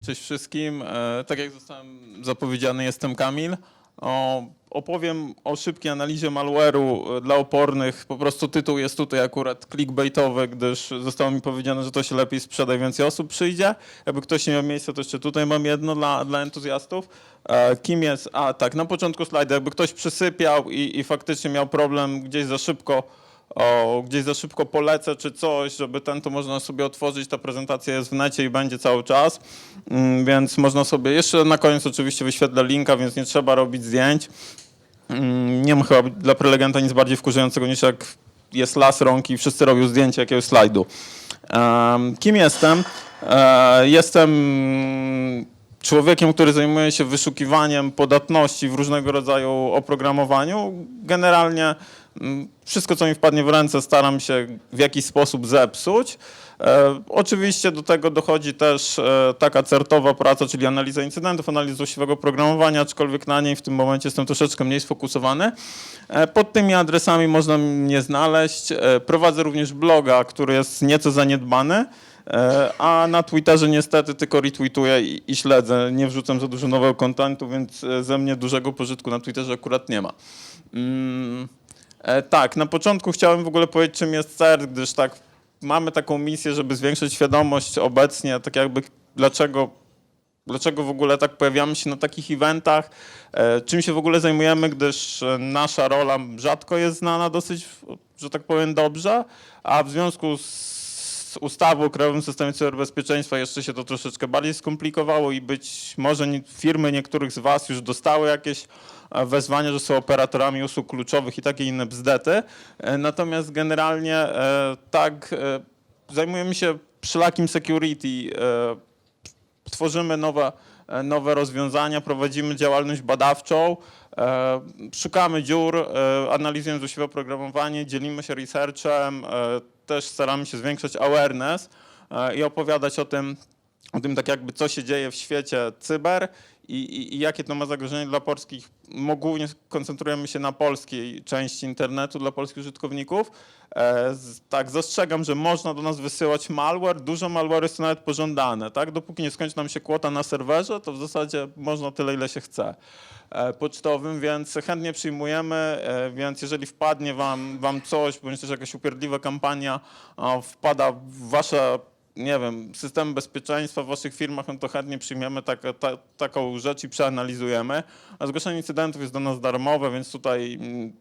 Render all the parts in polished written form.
Cześć wszystkim. Tak jak zostałem zapowiedziany, jestem Kamil. Opowiem o szybkiej analizie malware'u dla opornych. Po prostu tytuł jest tutaj akurat clickbaitowy, gdyż zostało mi powiedziane, że to się lepiej sprzeda i więcej osób przyjdzie. Jakby ktoś nie miał miejsca, to jeszcze tutaj mam jedno dla entuzjastów. Kim jest? Tak, na początku slajdu, jakby ktoś przysypiał i faktycznie miał problem gdzieś za szybko polecę czy coś, żeby to można sobie otworzyć, ta prezentacja jest w necie i będzie cały czas, więc można sobie, jeszcze na koniec oczywiście wyświetlę linka, więc nie trzeba robić zdjęć. Nie ma chyba dla prelegenta nic bardziej wkurzającego niż jak jest las rąk i wszyscy robią zdjęcie jakiegoś slajdu. Kim jestem? Jestem człowiekiem, który zajmuje się wyszukiwaniem podatności w różnego rodzaju oprogramowaniu. Generalnie wszystko, co mi wpadnie w ręce, staram się w jakiś sposób zepsuć. Oczywiście do tego dochodzi też taka certowa praca, czyli analiza incydentów, analiza złośliwego oprogramowania, aczkolwiek na niej w tym momencie jestem troszeczkę mniej sfokusowany. Pod tymi adresami można mnie znaleźć. Prowadzę również bloga, który jest nieco zaniedbany, a na Twitterze niestety tylko retweetuję i śledzę. Nie wrzucam za dużo nowego kontentu, więc ze mnie dużego pożytku na Twitterze akurat nie ma. Tak, na początku chciałem w ogóle powiedzieć, czym jest CERT, gdyż tak mamy taką misję, żeby zwiększyć świadomość obecnie, tak jakby dlaczego w ogóle tak pojawiamy się na takich eventach, czym się w ogóle zajmujemy, gdyż nasza rola rzadko jest znana dosyć, że tak powiem, dobrze, a w związku z ustawą o Krajowym Systemie Cyberbezpieczeństwa jeszcze się to troszeczkę bardziej skomplikowało i być może firmy niektórych z Was już dostały jakieś wezwania, że są operatorami usług kluczowych i takie inne bzdety. Natomiast generalnie tak, zajmujemy się wszelakim security, tworzymy nowe rozwiązania, prowadzimy działalność badawczą, szukamy dziur, analizujemy złośliwe oprogramowanie, dzielimy się researchem, też staramy się zwiększać awareness i opowiadać o tym tak jakby co się dzieje w świecie cyber i jakie to ma zagrożenie dla polskich. Głównie koncentrujemy się na polskiej części internetu dla polskich użytkowników. Tak, zastrzegam, że można do nas wysyłać malware. Dużo malware jest to nawet pożądane. Tak? Dopóki nie skończy nam się kwota na serwerze, to w zasadzie można tyle, ile się chce pocztowym, więc chętnie przyjmujemy, więc jeżeli wpadnie wam coś, bądź też jakaś upierdliwa kampania wpada w wasze, nie wiem, systemy bezpieczeństwa w waszych firmach, no to chętnie przyjmiemy taką rzecz i przeanalizujemy. A zgłaszanie incydentów jest do nas darmowe, więc tutaj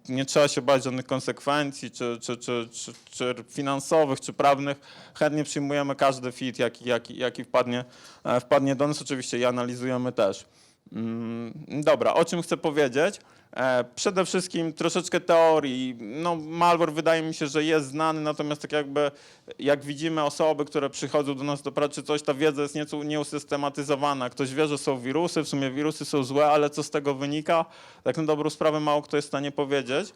nie trzeba się bać żadnych konsekwencji, czy finansowych, czy prawnych. Chętnie przyjmujemy każdy feed, jaki wpadnie do nas, oczywiście i analizujemy też. Dobra, o czym chcę powiedzieć? Przede wszystkim troszeczkę teorii. No, malware wydaje mi się, że jest znany, natomiast tak jakby jak widzimy osoby, które przychodzą do nas do pracy czy coś, ta wiedza jest nieco nieusystematyzowana. Ktoś wie, że są wirusy, w sumie wirusy są złe, ale co z tego wynika? Tak na dobrą sprawę mało kto jest w stanie powiedzieć.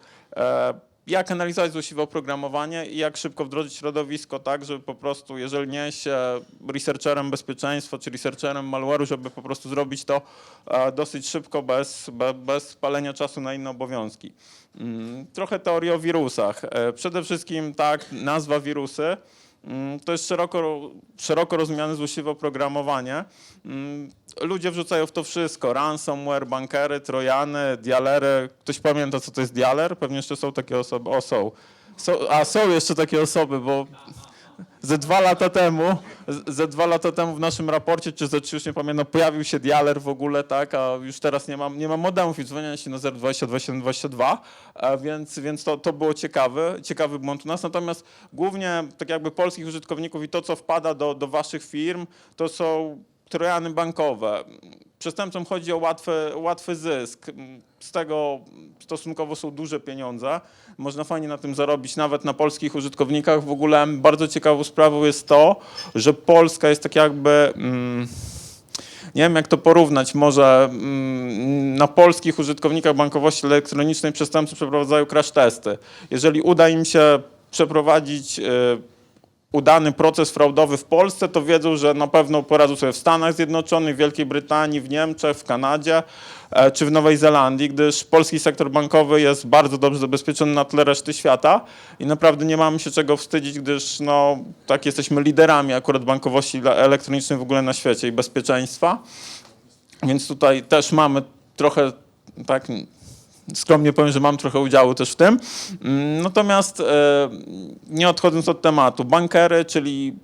Jak analizować złośliwe oprogramowanie i jak szybko wdrożyć środowisko tak, żeby po prostu, jeżeli nie jest się researcherem bezpieczeństwa czy researcherem malware'u, żeby po prostu zrobić to dosyć szybko, bez spalenia czasu na inne obowiązki. Trochę teorii o wirusach. Przede wszystkim tak, nazwa wirusy. To jest szeroko rozumiane złośliwe oprogramowanie. Ludzie wrzucają w to wszystko, ransomware, bankery, trojany, dialery. Ktoś pamięta, co to jest dialer? Pewnie jeszcze są takie osoby. Są jeszcze takie osoby, bo ze 2 lata temu w naszym raporcie, czy ze 3, już nie pamiętam, pojawił się dialer w ogóle, tak, a już teraz nie mam modemów i dzwonienia się na 020 27 22, więc to było ciekawy błąd u nas. Natomiast głównie tak jakby polskich użytkowników i to, co wpada do waszych firm, to są trojany bankowe. Przestępcom chodzi o łatwy zysk. Z tego stosunkowo są duże pieniądze. Można fajnie na tym zarobić, nawet na polskich użytkownikach. W ogóle bardzo ciekawą sprawą jest to, że Polska jest tak jakby, nie wiem jak to porównać, może na polskich użytkownikach bankowości elektronicznej przestępcy przeprowadzają crash testy. Jeżeli uda im się przeprowadzić udany proces fraudowy w Polsce, to wiedzą, że na pewno poradzą sobie w Stanach Zjednoczonych, w Wielkiej Brytanii, w Niemczech, w Kanadzie czy w Nowej Zelandii, gdyż polski sektor bankowy jest bardzo dobrze zabezpieczony na tle reszty świata i naprawdę nie mamy się czego wstydzić, gdyż no, tak jesteśmy liderami akurat bankowości elektronicznej w ogóle na świecie i bezpieczeństwa. Więc tutaj też mamy trochę, tak skromnie powiem, że mam trochę udziału też w tym. Natomiast nie odchodząc od tematu, bankery, czyli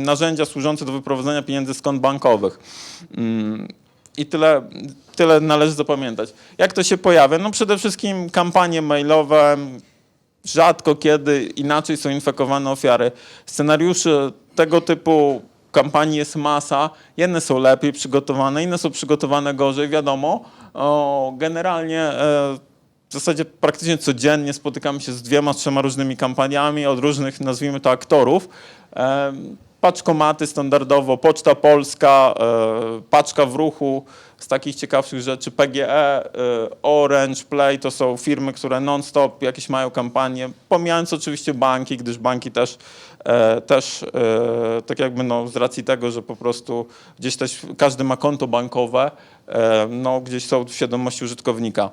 narzędzia służące do wyprowadzenia pieniędzy z kont bankowych. I tyle należy zapamiętać. Jak to się pojawia? No przede wszystkim kampanie mailowe, rzadko kiedy inaczej są infekowane ofiary. Scenariuszy tego typu kampanii jest masa. Jedne są lepiej przygotowane, inne są przygotowane gorzej, wiadomo. Generalnie w zasadzie praktycznie codziennie spotykamy się z 2-3 różnymi kampaniami od różnych, nazwijmy to, aktorów. Paczkomaty standardowo, Poczta Polska, Paczka w Ruchu, z takich ciekawszych rzeczy PGE, Orange, Play to są firmy, które non-stop jakieś mają kampanie, pomijając oczywiście banki, gdyż banki też tak jakby no, z racji tego, że po prostu gdzieś też każdy ma konto bankowe, no, gdzieś są w świadomości użytkownika.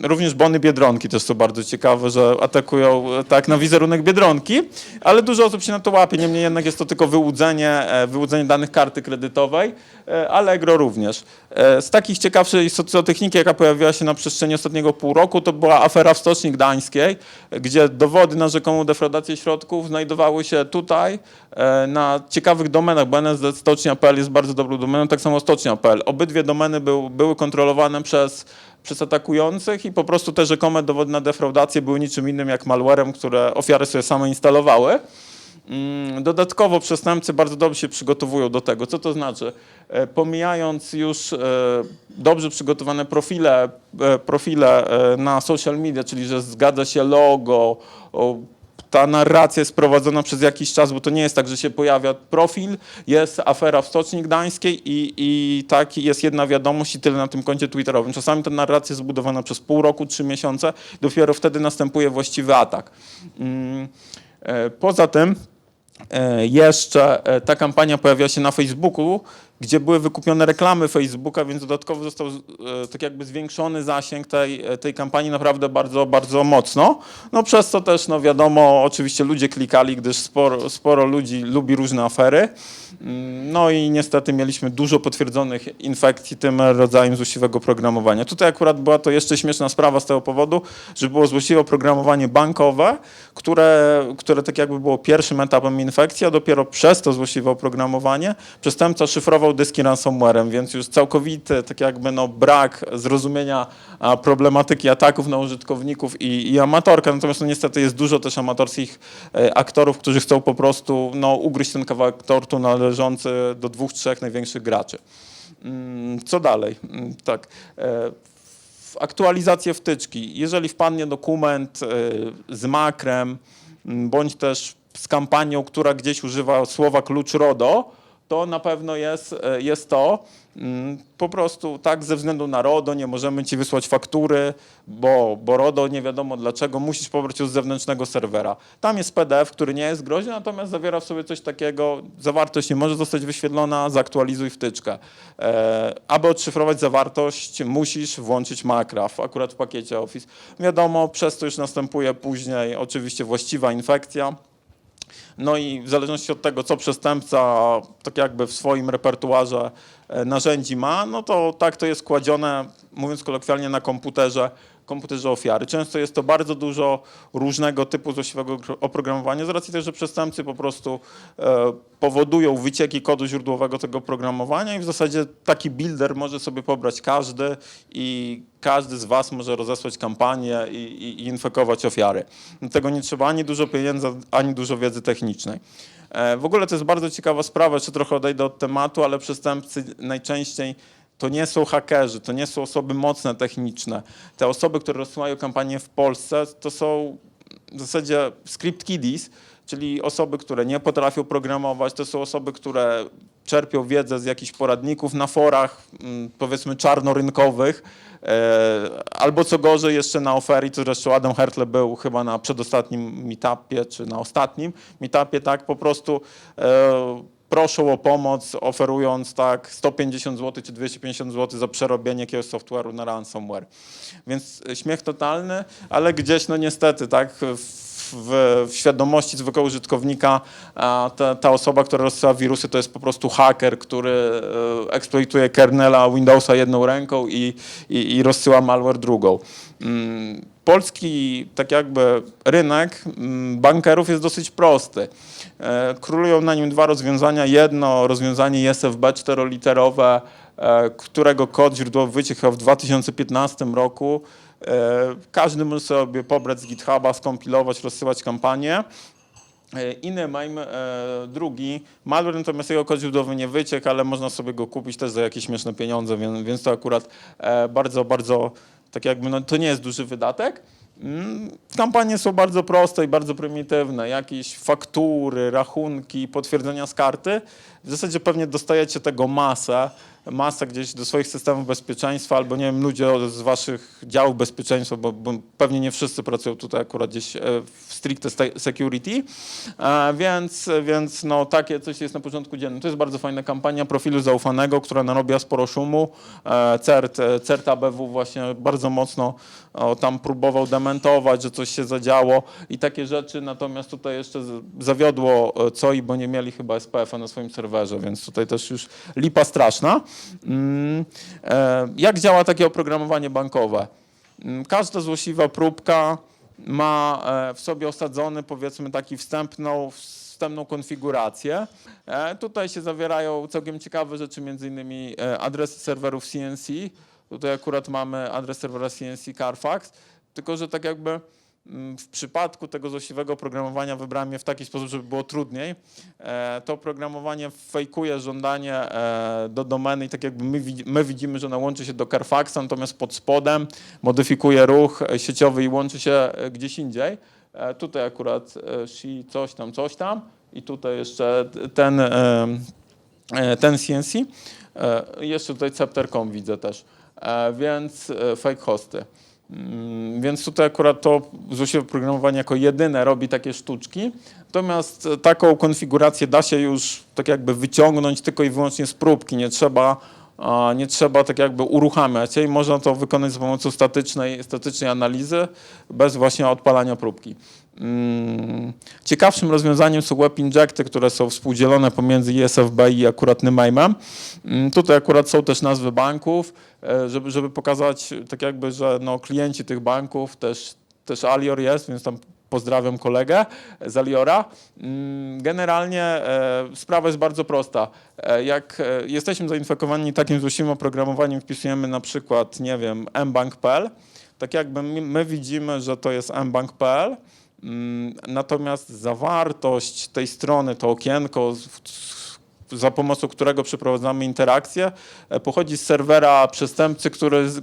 Również bony Biedronki też są bardzo ciekawe, że atakują tak na wizerunek Biedronki, ale dużo osób się na to łapie, niemniej jednak jest to tylko wyłudzenie danych karty kredytowej, Allegro również. Z takich ciekawszej socjotechniki, jaka pojawiła się na przestrzeni ostatniego pół roku, to była afera w Stoczni Gdańskiej, gdzie dowody na rzekomą defraudację środków znajdowały się tutaj na ciekawych domenach, bo NSD-Stocznia.pl jest bardzo dobrą domeną, tak samo Stocznia.pl. Obydwie domeny były kontrolowane przez atakujących i po prostu te rzekome dowody na defraudację były niczym innym jak malwarem, które ofiary sobie same instalowały. Dodatkowo przestępcy bardzo dobrze się przygotowują do tego. Co to znaczy? Pomijając już dobrze przygotowane profile na social media, czyli że zgadza się logo, ta narracja jest prowadzona przez jakiś czas, bo to nie jest tak, że się pojawia profil, jest afera w Stoczni Gdańskiej i tak jest jedna wiadomość i tyle na tym koncie twitterowym. Czasami ta narracja jest zbudowana przez pół roku, 3 miesiące, dopiero wtedy następuje właściwy atak. Poza tym jeszcze ta kampania pojawiła się na Facebooku, gdzie były wykupione reklamy Facebooka, więc dodatkowo został tak jakby zwiększony zasięg tej kampanii naprawdę bardzo, bardzo mocno. No przez co też, no wiadomo, oczywiście ludzie klikali, gdyż sporo ludzi lubi różne afery. No i niestety mieliśmy dużo potwierdzonych infekcji tym rodzajem złośliwego programowania. Tutaj akurat była to jeszcze śmieszna sprawa z tego powodu, że było złośliwe oprogramowanie bankowe, które tak jakby było pierwszym etapem infekcji, a dopiero przez to złośliwe oprogramowanie przestępca szyfrował dyski ransomwarem, więc już całkowity tak jakby no, brak zrozumienia problematyki ataków na użytkowników i amatorka. Natomiast no, niestety jest dużo też amatorskich aktorów, którzy chcą po prostu no, ugryźć ten kawałek tortu należący do 2-3 największych graczy. Co dalej? Tak. Aktualizację wtyczki. Jeżeli wpadnie dokument z makrem, bądź też z kampanią, która gdzieś używa słowa klucz RODO, to na pewno jest to. Po prostu tak ze względu na RODO nie możemy ci wysłać faktury, bo RODO nie wiadomo dlaczego, musisz pobrać ją z zewnętrznego serwera. Tam jest PDF, który nie jest groźny, natomiast zawiera w sobie coś takiego, zawartość nie może zostać wyświetlona, zaktualizuj wtyczkę. Aby odszyfrować zawartość, musisz włączyć makra, akurat w pakiecie Office. Wiadomo, przez to już następuje później oczywiście właściwa infekcja. No i w zależności od tego, co przestępca tak jakby w swoim repertuarze narzędzi ma, no to tak to jest kładzione, mówiąc kolokwialnie, na komputerze ofiary. Często jest to bardzo dużo różnego typu złośliwego oprogramowania, z racji też, że przestępcy po prostu powodują wycieki kodu źródłowego tego oprogramowania i w zasadzie taki builder może sobie pobrać każdy i każdy z was może rozesłać kampanię i infekować ofiary. Do tego nie trzeba ani dużo pieniędzy, ani dużo wiedzy technicznej. W ogóle to jest bardzo ciekawa sprawa, jeszcze trochę odejdę od tematu, ale przestępcy najczęściej to nie są hakerzy, to nie są osoby mocne techniczne. Te osoby, które rozsyłają kampanię w Polsce, to są w zasadzie script kiddies, czyli osoby, które nie potrafią programować, to są osoby, które czerpią wiedzę z jakichś poradników na forach, powiedzmy czarnorynkowych, albo co gorzej jeszcze na oferie, to zresztą Adam Hertle był chyba na przedostatnim meetupie, czy na ostatnim meetupie, tak, po prostu proszą o pomoc, oferując tak 150 zł czy 250 zł za przerobienie jakiegoś software'u na ransomware. Więc śmiech totalny, ale gdzieś no niestety tak w świadomości zwykłego użytkownika ta osoba, która rozsyła wirusy, to jest po prostu haker, który eksploituje kernela Windowsa jedną ręką i rozsyła malware drugą. Polski tak jakby rynek bankerów jest dosyć prosty. Królują na nim dwa rozwiązania. Jedno rozwiązanie ISFB 4-literowe, którego kod źródłowy wyciekł w 2015 roku. Każdy może sobie pobrać z GitHuba, skompilować, rozsyłać kampanię. Inny MAME, drugi malware, natomiast jego kod źródłowy nie wyciekł, ale można sobie go kupić też za jakieś śmieszne pieniądze, więc to akurat bardzo tak jakby, no to nie jest duży wydatek. Kampanie są bardzo proste i bardzo prymitywne. Jakieś faktury, rachunki, potwierdzenia z karty. W zasadzie pewnie dostajecie tego masę gdzieś do swoich systemów bezpieczeństwa, albo nie wiem, ludzie z waszych działów bezpieczeństwa, bo pewnie nie wszyscy pracują tutaj akurat gdzieś w stricte security, więc no takie coś jest na porządku dziennym. To jest bardzo fajna kampania profilu zaufanego, która narobiła sporo szumu. CERT ABW właśnie bardzo mocno tam próbował dementować, że coś się zadziało i takie rzeczy, natomiast tutaj jeszcze zawiodło COI, bo nie mieli chyba SPF-a na swoim serwerze, więc tutaj też już lipa straszna. Jak działa takie oprogramowanie bankowe? Każda złośliwa próbka ma w sobie osadzony, powiedzmy, taki wstępną konfigurację. Tutaj się zawierają całkiem ciekawe rzeczy, między innymi adresy serwerów CNC. Tutaj akurat mamy adres serwera CNC Carfax, tylko że tak jakby w przypadku tego złośliwego oprogramowania wybrałem je w taki sposób, żeby było trudniej. To oprogramowanie fejkuje żądanie do domeny i tak jakby my widzimy, że ona łączy się do Carfaxa, natomiast pod spodem modyfikuje ruch sieciowy i łączy się gdzieś indziej. Tutaj akurat coś tam i tutaj jeszcze ten CNC. Jeszcze tutaj Scepter.com widzę też, więc fake hosty. Więc tutaj akurat to złośliwe programowanie jako jedyne robi takie sztuczki. Natomiast taką konfigurację da się już tak jakby wyciągnąć tylko i wyłącznie z próbki. Nie trzeba tak jakby uruchamiać i można to wykonać za pomocą statycznej analizy bez właśnie odpalania próbki. Ciekawszym rozwiązaniem są web injecty, które są współdzielone pomiędzy ISFB i akurat NMAME. Tutaj akurat są też nazwy banków, żeby pokazać tak jakby, że no, klienci tych banków, też Alior jest, więc tam pozdrawiam kolegę z Aliora. Generalnie sprawa jest bardzo prosta. Jak jesteśmy zainfekowani takim złośliwym oprogramowaniem, wpisujemy na przykład, nie wiem, mbank.pl, tak jakby my widzimy, że to jest mbank.pl, natomiast zawartość tej strony, to okienko, za pomocą którego przeprowadzamy interakcję, pochodzi z serwera przestępcy,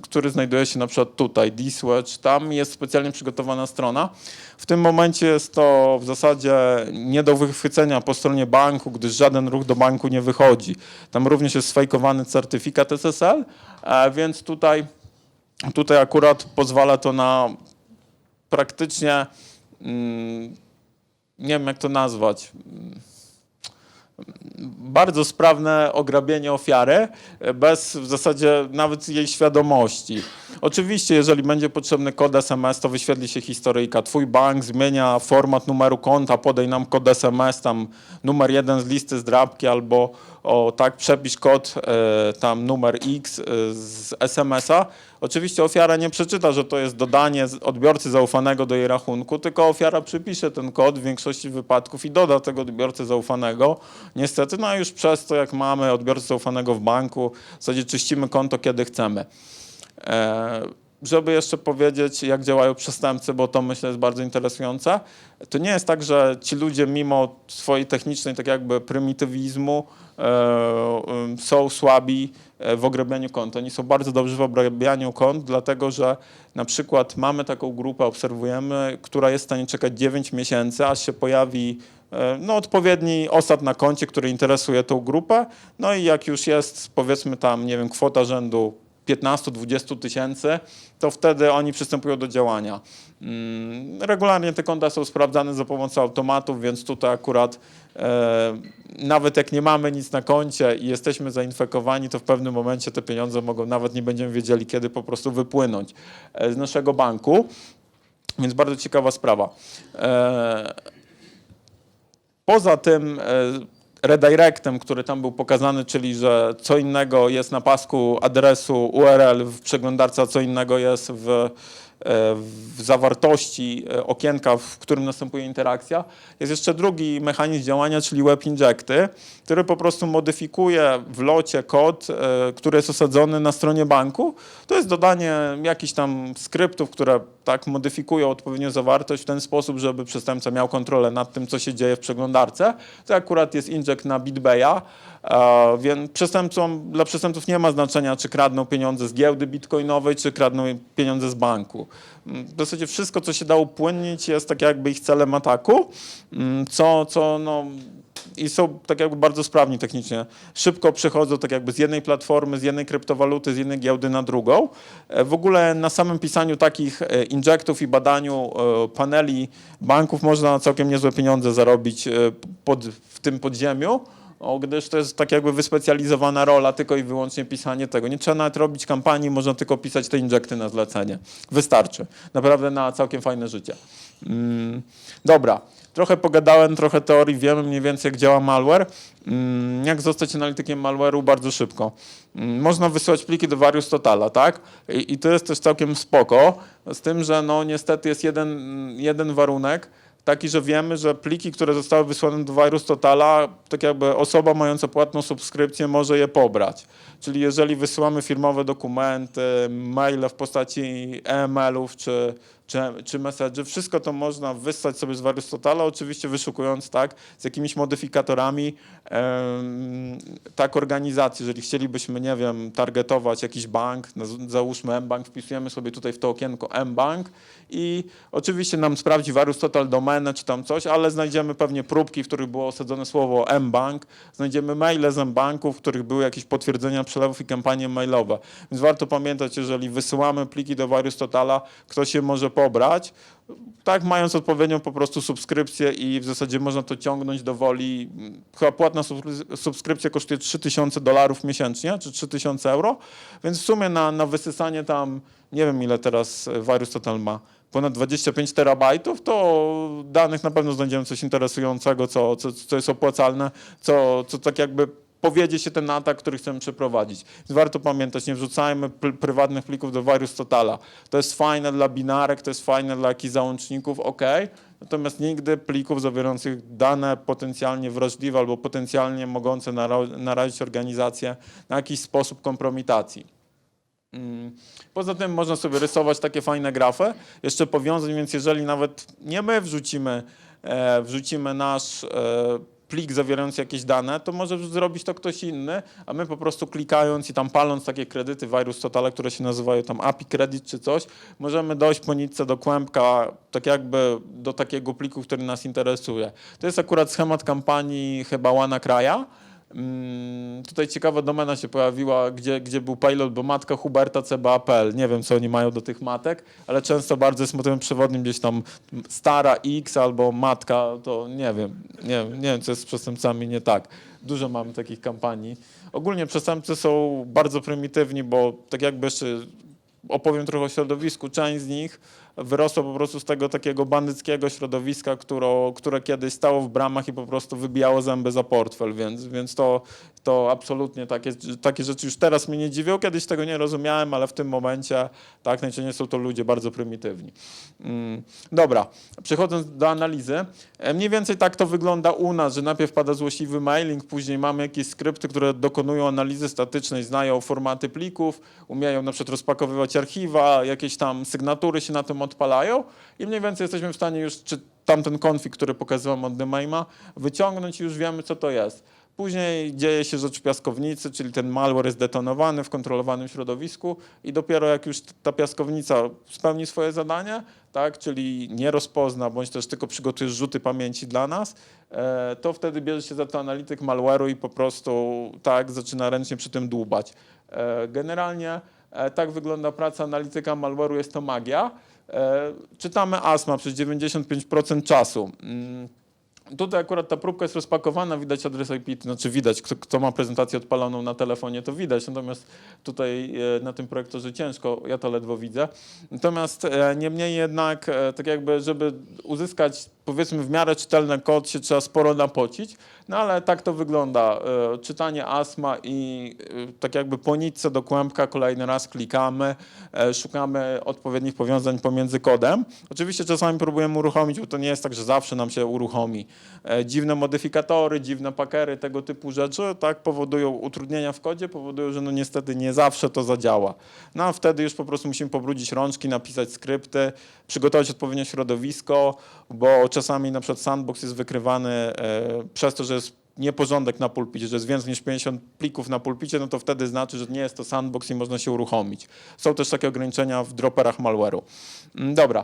który znajduje się na przykład tutaj, DSwatch. Tam jest specjalnie przygotowana strona. W tym momencie jest to w zasadzie nie do wychwycenia po stronie banku, gdyż żaden ruch do banku nie wychodzi. Tam również jest sfejkowany certyfikat SSL, więc tutaj akurat pozwala to na praktycznie, nie wiem jak to nazwać, bardzo sprawne ograbienie ofiary, bez w zasadzie nawet jej świadomości. Oczywiście, jeżeli będzie potrzebny kod SMS, to wyświetli się historyjka. Twój bank zmienia format numeru konta, podaj nam kod SMS, tam numer 1 z listy zdrabki, albo przepisz kod, tam numer X z SMS-a. Oczywiście ofiara nie przeczyta, że to jest dodanie odbiorcy zaufanego do jej rachunku, tylko ofiara przypisze ten kod w większości wypadków i doda tego odbiorcy zaufanego. Niestety, no a już przez to, jak mamy odbiorcę zaufanego w banku, w zasadzie czyścimy konto, kiedy chcemy. Żeby jeszcze powiedzieć, jak działają przestępcy, bo to myślę jest bardzo interesujące, to nie jest tak, że ci ludzie mimo swojej technicznej tak jakby prymitywizmu są słabi w ograbianiu kont. Oni są bardzo dobrzy w ograbianiu kont, dlatego że na przykład mamy taką grupę, obserwujemy, która jest w stanie czekać 9 miesięcy, aż się pojawi no, odpowiedni osad na koncie, który interesuje tą grupę. No i jak już jest, powiedzmy tam, nie wiem, kwota rzędu 15-20 tysięcy, to wtedy oni przystępują do działania. Regularnie te konta są sprawdzane za pomocą automatów, więc tutaj akurat nawet jak nie mamy nic na koncie i jesteśmy zainfekowani, to w pewnym momencie te pieniądze mogą, nawet nie będziemy wiedzieli, kiedy po prostu wypłynąć z naszego banku. Więc bardzo ciekawa sprawa. Poza tym redirectem, który tam był pokazany, czyli że co innego jest na pasku adresu URL w przeglądarce, a co innego jest w zawartości okienka, w którym następuje interakcja. Jest jeszcze drugi mechanizm działania, czyli web injecty, który po prostu modyfikuje w locie kod, który jest osadzony na stronie banku. To jest dodanie jakichś tam skryptów, które tak modyfikują odpowiednią zawartość w ten sposób, żeby przestępca miał kontrolę nad tym, co się dzieje w przeglądarce. To akurat jest inject na BitBaya, więc dla przestępców nie ma znaczenia, czy kradną pieniądze z giełdy bitcoinowej, czy kradną pieniądze z banku. W zasadzie wszystko, co się da upłynnić, jest tak jakby ich celem ataku, i są tak jakby bardzo sprawni technicznie. Szybko przechodzą tak jakby z jednej platformy, z jednej kryptowaluty, z jednej giełdy na drugą. W ogóle na samym pisaniu takich injectów i badaniu paneli banków można całkiem niezłe pieniądze zarobić w tym podziemiu, gdyż to jest tak jakby wyspecjalizowana rola, tylko i wyłącznie pisanie tego. Nie trzeba nawet robić kampanii, można tylko pisać te injekty na zlecenie. Wystarczy. Naprawdę na całkiem fajne życie. Dobra. Trochę pogadałem, trochę teorii, wiemy mniej więcej jak działa malware. Jak zostać analitykiem malware'u? Bardzo szybko. Można wysyłać pliki do VirusTotala, tak? I to jest też całkiem spoko, z tym, że no niestety jest jeden warunek, taki, że wiemy, że pliki, które zostały wysłane do VirusTotala, tak jakby osoba mająca płatną subskrypcję może je pobrać. Czyli jeżeli wysyłamy firmowe dokumenty, maile w postaci e-mailów czy message, wszystko to można wysłać sobie z VirusTotala, oczywiście wyszukując tak, z jakimiś modyfikatorami tak organizacji. Jeżeli chcielibyśmy, nie wiem, targetować jakiś bank, załóżmy mBank, wpisujemy sobie tutaj w to okienko mBank i oczywiście nam sprawdzi VirusTotal domenę czy tam coś, ale znajdziemy pewnie próbki, w których było osadzone słowo mBank, znajdziemy maile z mBanków, w których były jakieś potwierdzenia przelewów i kampanie mailowe. Więc warto pamiętać, jeżeli wysyłamy pliki do VirusTotala, ktoś je może pobrać, tak mając odpowiednią po prostu subskrypcję i w zasadzie można to ciągnąć do woli. Chyba płatna subskrypcja kosztuje $3000 miesięcznie, czy 3000 euro, więc w sumie na wysysanie tam, nie wiem ile teraz VirusTotal ma, ponad 25 terabajtów, to danych na pewno znajdziemy coś interesującego, co jest opłacalne, co tak jakby powiedzie się ten atak, który chcemy przeprowadzić. Więc warto pamiętać, nie wrzucajmy prywatnych plików do VirusTotala. To jest fajne dla binarek, to jest fajne dla jakichś załączników, ok, natomiast nigdy plików zawierających dane potencjalnie wrażliwe albo potencjalnie mogące narazić organizację na jakiś sposób kompromitacji. Poza tym można sobie rysować takie fajne grafy, jeszcze powiązań, więc jeżeli nawet nie my wrzucimy nasz plik zawierający jakieś dane, to może zrobić to ktoś inny, a my po prostu klikając i tam paląc takie kredyty VirusTotala, które się nazywają tam API Credit czy coś, możemy dojść po nitce do kłębka, tak jakby do takiego pliku, który nas interesuje. To jest akurat schemat kampanii chyba WannaCry'a. Tutaj ciekawa domena się pojawiła, gdzie był payload, bo matka Huberta CBA.pl. Nie wiem, co oni mają do tych matek, ale często bardzo jest motywem przewodnim gdzieś tam stara X albo matka, to nie wiem, co jest z przestępcami nie tak. Dużo mamy takich kampanii. Ogólnie przestępcy są bardzo prymitywni, bo tak jakby jeszcze opowiem trochę o środowisku, część z nich wyrosło po prostu z tego takiego bandyckiego środowiska, które kiedyś stało w bramach i po prostu wybijało zęby za portfel, więc to absolutnie takie rzeczy już teraz mnie nie dziwią. Kiedyś tego nie rozumiałem, ale w tym momencie tak, najczęściej są to ludzie bardzo prymitywni. Dobra, przechodząc do analizy, mniej więcej tak to wygląda u nas, że najpierw pada złośliwy mailing, później mamy jakieś skrypty, które dokonują analizy statycznej, znają formaty plików, umieją na przykład rozpakowywać archiwa, jakieś tam sygnatury się na tym odpalają i mniej więcej jesteśmy w stanie już, czy tamten konfig, który pokazywałem od Demaima, wyciągnąć i już wiemy, co to jest. Później dzieje się rzecz w piaskownicy, czyli ten malware jest detonowany w kontrolowanym środowisku i dopiero jak już ta piaskownica spełni swoje zadanie, tak, czyli nie rozpozna, bądź też tylko przygotuje rzuty pamięci dla nas, to wtedy bierze się za to analityk malware'u i po prostu tak zaczyna ręcznie przy tym dłubać. Generalnie tak wygląda praca analityka malware'u, jest to magia. Czytamy ASMA przez 95% czasu. Tutaj akurat ta próbka jest rozpakowana, widać adres IP, to znaczy widać, kto ma prezentację odpaloną na telefonie, to widać, natomiast tutaj na tym projektorze ciężko, ja to ledwo widzę. Natomiast niemniej jednak, tak jakby, żeby uzyskać powiedzmy w miarę czytelny kod, się trzeba sporo napocić, no ale tak to wygląda. Czytanie ASMA i tak jakby po nitce do kłębka kolejny raz klikamy, szukamy odpowiednich powiązań pomiędzy kodem. Oczywiście czasami próbujemy uruchomić, bo to nie jest tak, że zawsze nam się uruchomi. Dziwne modyfikatory, dziwne packery, tego typu rzeczy, tak, powodują utrudnienia w kodzie, powodują, że no niestety nie zawsze to zadziała. No a wtedy już po prostu musimy pobrudzić rączki, napisać skrypty, przygotować odpowiednie środowisko, bo czasami na przykład sandbox jest wykrywany przez to, że jest nieporządek na pulpicie, że jest więcej niż 50 plików na pulpicie, no to wtedy znaczy, że nie jest to sandbox i można się uruchomić. Są też takie ograniczenia w dropperach malware'u. Dobra,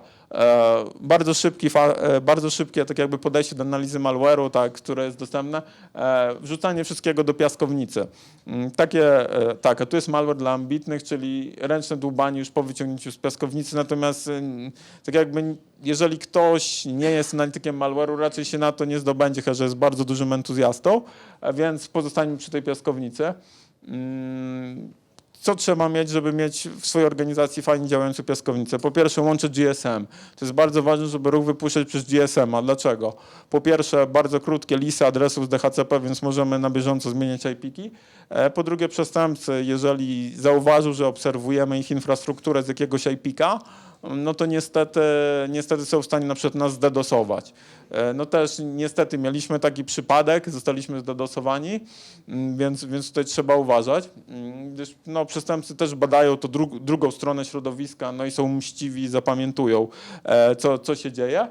bardzo szybkie tak jakby podejście do analizy malware'u, tak, które jest dostępne, wrzucanie wszystkiego do piaskownicy. Tak, a tu jest malware dla ambitnych, czyli ręczne dłubanie już po wyciągnięciu z piaskownicy, natomiast tak jakby jeżeli ktoś nie jest analitykiem malware'u, raczej się na to nie zdobędzie, chyba że jest bardzo dużym entuzjastą, więc pozostańmy przy tej piaskownicy. Co trzeba mieć, żeby mieć w swojej organizacji fajnie działającą piaskownicę? Po pierwsze łącze GSM. To jest bardzo ważne, żeby ruch wypuszczać przez GSM-a. Dlaczego? Po pierwsze bardzo krótkie listy adresów z DHCP, więc możemy na bieżąco zmieniać IP-ki. Po drugie przestępcy, jeżeli zauważył, że obserwujemy ich infrastrukturę z jakiegoś IP-ka, no to niestety są w stanie na przykład nas zdedosować. No też niestety mieliśmy taki przypadek, zostaliśmy zdedosowani, więc tutaj trzeba uważać, gdyż no, przestępcy też badają to drugą stronę środowiska, no i są mściwi, zapamiętują, co się dzieje.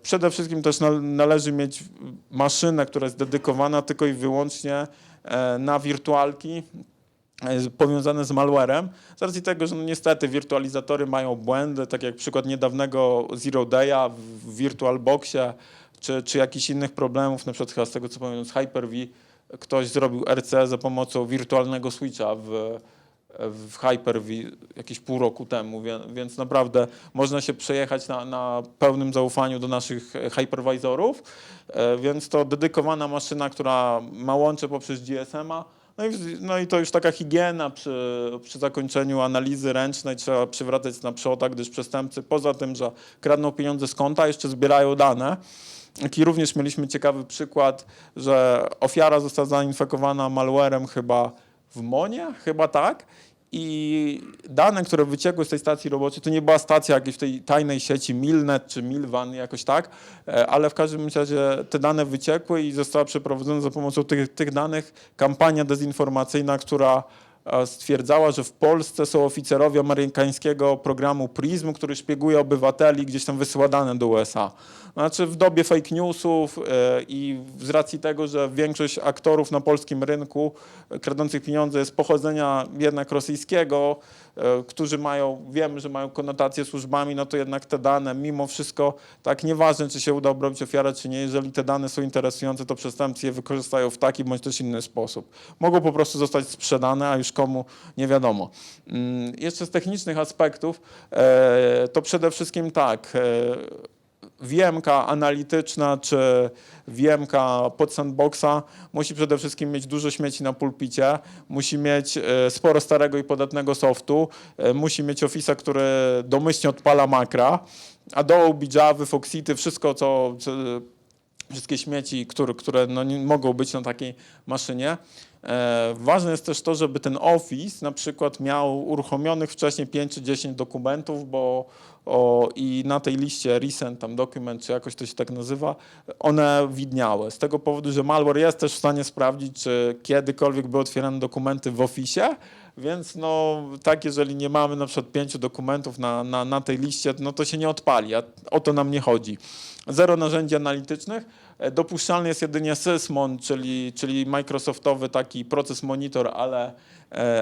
Przede wszystkim też należy mieć maszynę, która jest dedykowana tylko i wyłącznie na wirtualki powiązane z malwarem, z racji tego, że no niestety wirtualizatory mają błędy, tak jak przykład niedawnego Zero Day'a w VirtualBoxie, czy jakichś innych problemów, na przykład chyba z tego co pamiętam z Hyper-V, ktoś zrobił RC za pomocą wirtualnego switcha w Hyper-V jakieś pół roku temu, więc naprawdę można się przejechać na pełnym zaufaniu do naszych hypervisorów, więc to dedykowana maszyna, która ma łącze poprzez GSM-a. No i to już taka higiena przy zakończeniu analizy ręcznej, trzeba przywracać na przodach, gdyż przestępcy poza tym, że kradną pieniądze z konta, jeszcze zbierają dane. I również mieliśmy ciekawy przykład, że ofiara została zainfekowana malwarem chyba w Monie, chyba tak. I dane, które wyciekły z tej stacji roboczej, to nie była stacja jakiejś w tej tajnej sieci Milnet czy Milvan, jakoś tak, ale w każdym razie te dane wyciekły i została przeprowadzona za pomocą tych danych kampania dezinformacyjna, która stwierdzała, że w Polsce są oficerowie amerykańskiego programu PRISM, który szpieguje obywateli, gdzieś tam wysyła dane do USA. Znaczy w dobie fake newsów i z racji tego, że większość aktorów na polskim rynku kradących pieniądze jest pochodzenia jednak rosyjskiego, którzy wiemy, że mają konotacje służbami, no to jednak te dane mimo wszystko, tak nieważne czy się uda obrobić ofiarę czy nie, jeżeli te dane są interesujące, to przestępcy je wykorzystają w taki bądź też inny sposób. Mogą po prostu zostać sprzedane, a już komu nie wiadomo. Jeszcze z technicznych aspektów to przede wszystkim tak, VM-ka analityczna czy VM-ka pod sandboxa musi przede wszystkim mieć dużo śmieci na pulpicie, musi mieć sporo starego i podatnego softu, musi mieć Office'a, który domyślnie odpala makra, Adobe, Java, Foxity, wszystko wszystkie śmieci, które no, nie mogą być na takiej maszynie. Ważne jest też to, żeby ten Office na przykład miał uruchomionych wcześniej 5 czy 10 dokumentów, i na tej liście recent tam document, czy jakoś to się tak nazywa, one widniały. Z tego powodu, że malware jest też w stanie sprawdzić, czy kiedykolwiek były otwierane dokumenty w Office'ie, więc no tak, jeżeli nie mamy na przykład 5 dokumentów na tej liście, no to się nie odpali, a o to nam nie chodzi. Zero narzędzi analitycznych. Dopuszczalny jest jedynie Sysmon, czyli Microsoftowy taki proces monitor,